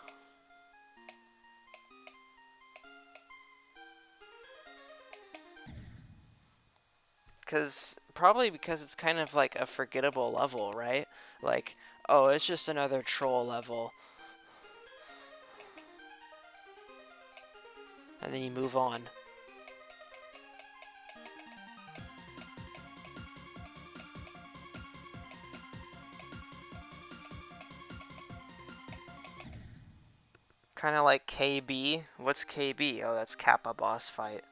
Probably because it's kind of like a forgettable level, right? Like, oh, it's just another troll level. And then you move on. Kind of like KB. What's KB? Oh, that's Kappa boss fight.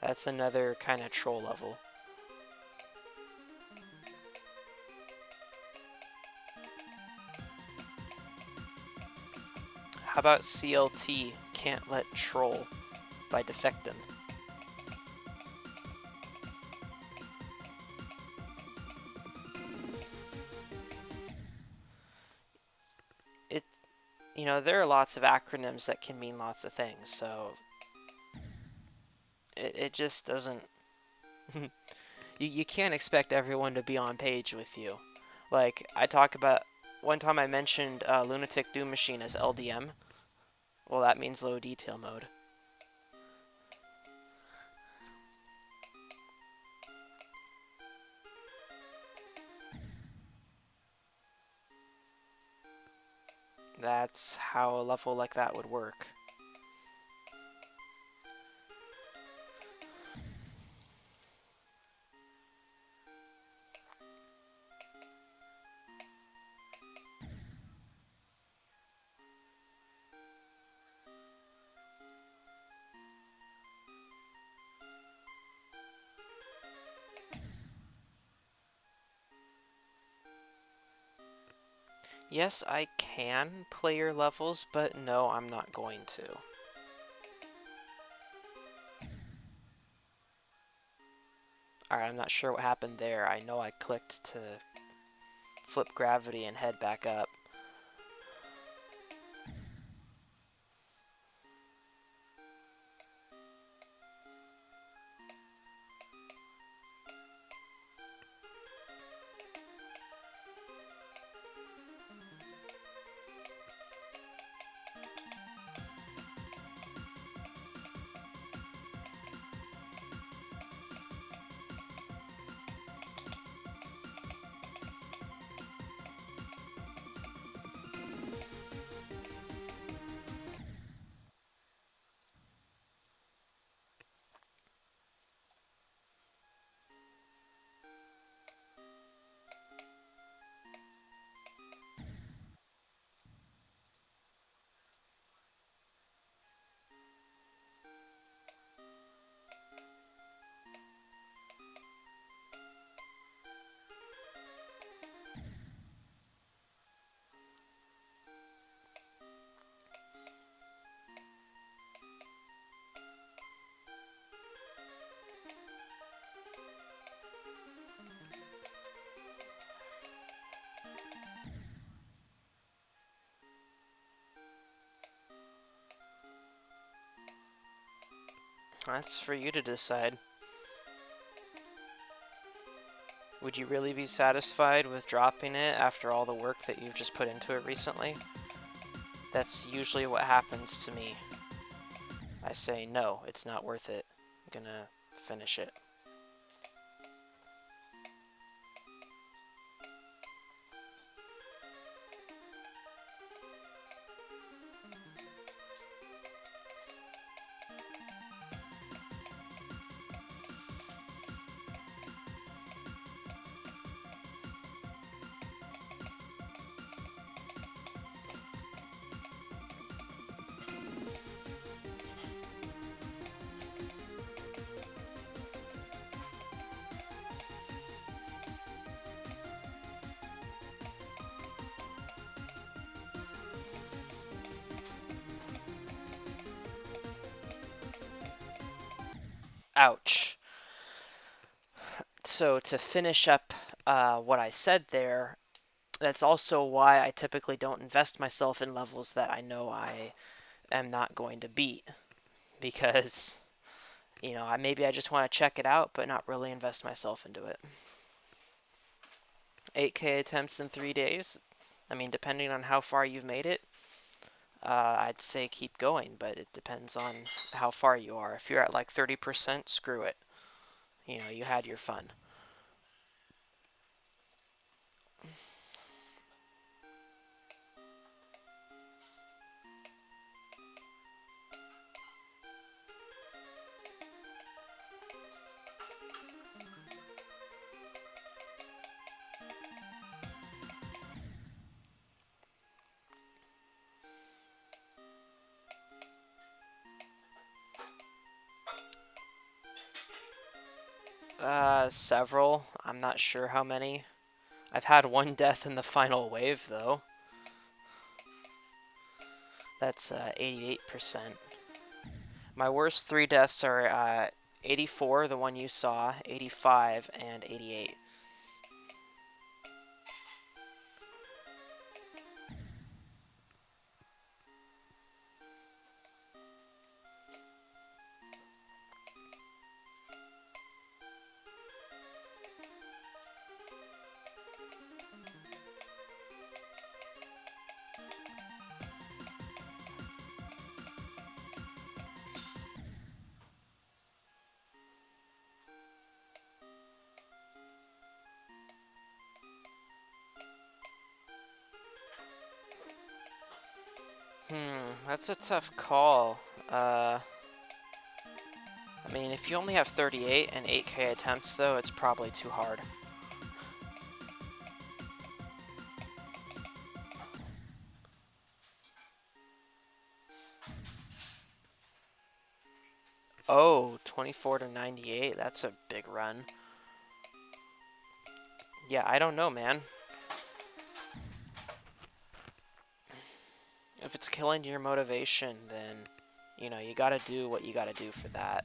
That's another kind of troll level. How about CLT, Can't Let Troll, by Defectum? You know, there are lots of acronyms that can mean lots of things, so it just doesn't... you can't expect everyone to be on page with you. Like, I talk about... One time I mentioned Lunatic Doom Machine as LDM, Well, that means low detail mode. That's how a level like that would work. Yes, I can play your levels, but no, I'm not going to. Alright, I'm not sure what happened there. I know I clicked to flip gravity and head back up. That's for you to decide. Would you really be satisfied with dropping it after all the work that you've just put into it recently? That's usually what happens to me. I say, no, it's not worth it. I'm gonna finish it. Ouch. So to finish up what I said there, that's also why I typically don't invest myself in levels that I know I am not going to beat. Because, you know, maybe I just want to check it out, but not really invest myself into it. 8K attempts in 3 days. I mean, depending on how far you've made it, I'd say keep going, but it depends on how far you are. If you're at like 30%, screw it. You know, you had your fun. Several. I'm not sure how many. I've had one death in the final wave, though. That's 88%. My worst 3 deaths are 84, the one you saw, 85, and 88. That's a tough call. I mean, if you only have 38 and 8K attempts, though, it's probably too hard. Oh, 24 to 98. That's a big run. Yeah, I don't know, man. If it's killing your motivation, then, you know, you gotta do what you gotta do for that.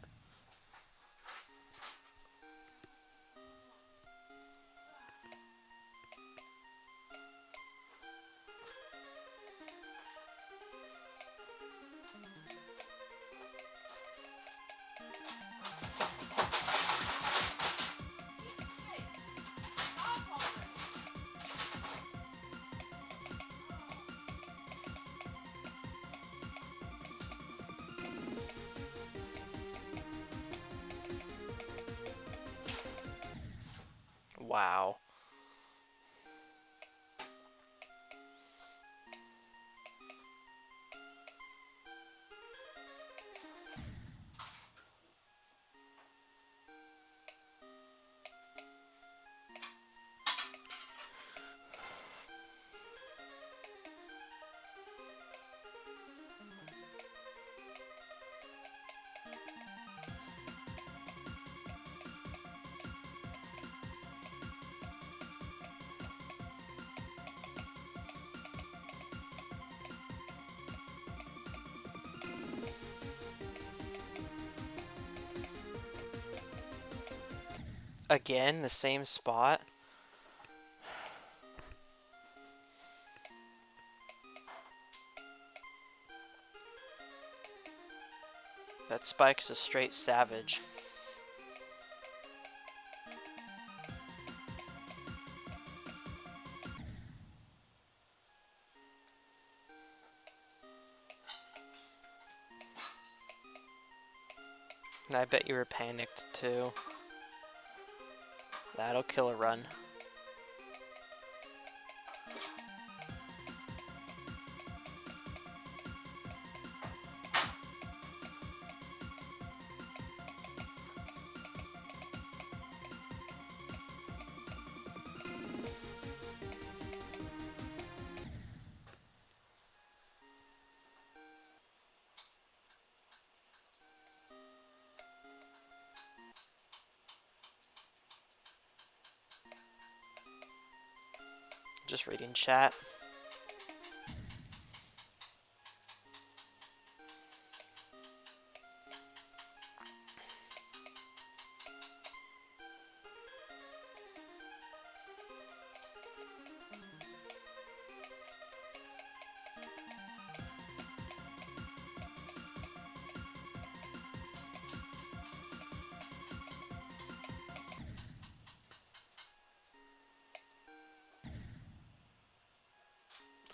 Wow. Again, the same spot? That Spike's a straight savage. And I bet you were panicked, too. That'll kill a run. Just reading chat.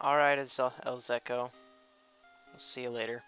Alright, it's Elzeko. We'll see you later.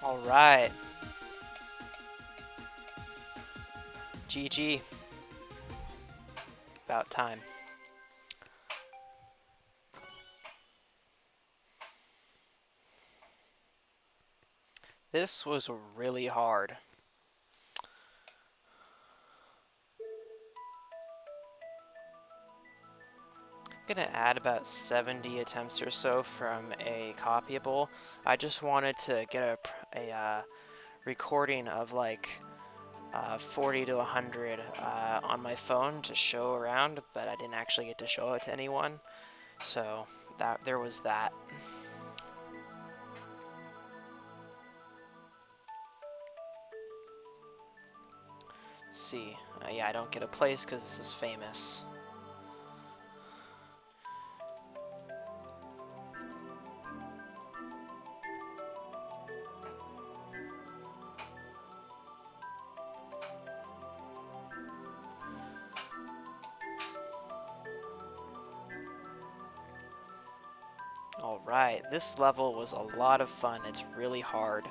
Alright. GG. About time. This was really hard. I'm gonna add about 70 attempts or so from a copyable. I just wanted to get a recording of like 40 to 100 on my phone to show around, but I didn't actually get to show it to anyone. So there was that. Let's see. Yeah, I don't get a place because this is famous. Alright, this level was a lot of fun. It's really hard.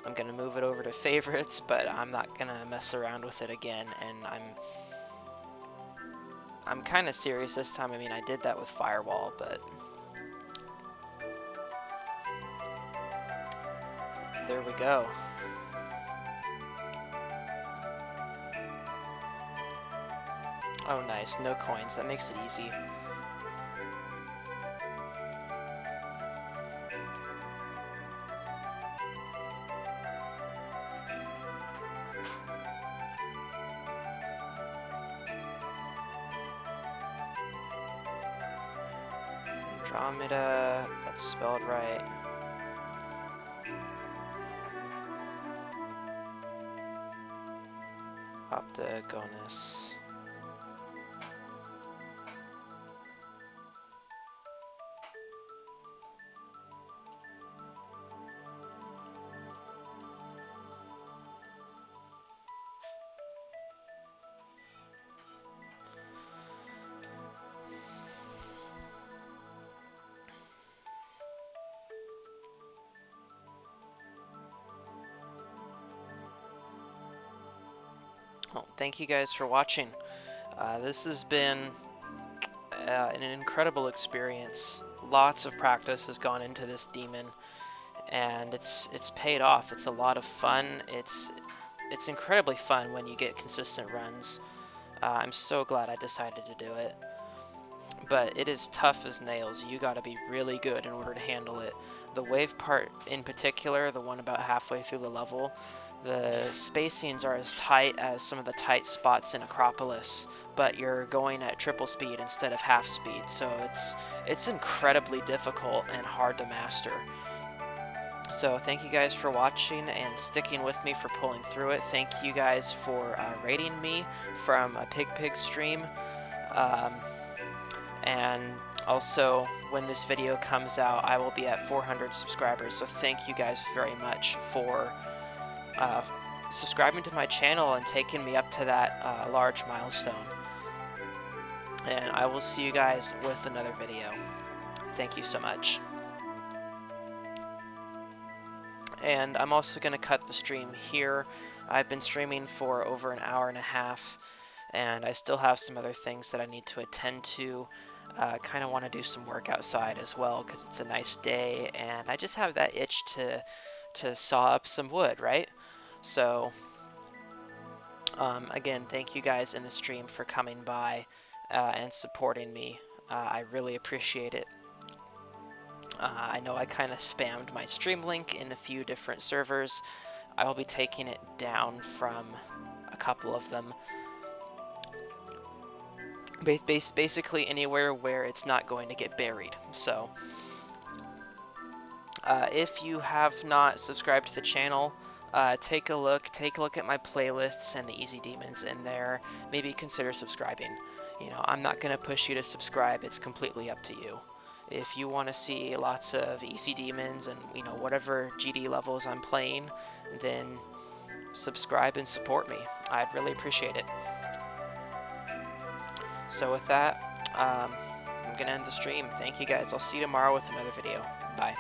I'm gonna move it over to favorites, but I'm not gonna mess around with it again, and I'm kind of serious this time. I mean, I did that with Firewall, but there we go. Oh nice, no coins, that makes it easy. Andromeda, that's spelled right. Optagonas. Well, thank you guys for watching. This has been an incredible experience. Lots of practice has gone into this demon, and it's paid off. It's a lot of fun. It's incredibly fun when you get consistent runs. I'm so glad I decided to do it. But it is tough as nails. You gotta be really good in order to handle it. The wave part in particular, the one about halfway through the level, the spacings are as tight as some of the tight spots in Acropolis, but you're going at triple speed instead of half speed, so it's incredibly difficult and hard to master. So thank you guys for watching and sticking with me for pulling through it. Thank you guys for rating me from a Pig stream. And also, when this video comes out, I will be at 400 subscribers, so thank you guys very much for subscribing to my channel and taking me up to that large milestone. And I will see you guys with another video. Thank you so much. And I'm also going to cut the stream here. I've been streaming for over an hour and a half, and I still have some other things that I need to attend to. Kind of want to do some work outside as well because it's a nice day, and I just have that itch to saw up some wood, right? So again, thank you guys in the stream for coming by and supporting me. I really appreciate it. I know I kind of spammed my stream link in a few different servers. I will be taking it down from a couple of them. Basically anywhere where it's not going to get buried. So if you have not subscribed to the channel, take a look at my playlists and the easy demons in there. Maybe consider subscribing. You know, I'm not going to push you to subscribe. It's completely up to you. If you want to see lots of easy demons and, you know, whatever GD levels I'm playing, then subscribe and support me. I'd really appreciate it. So with that, I'm going to end the stream. Thank you guys. I'll see you tomorrow with another video. Bye.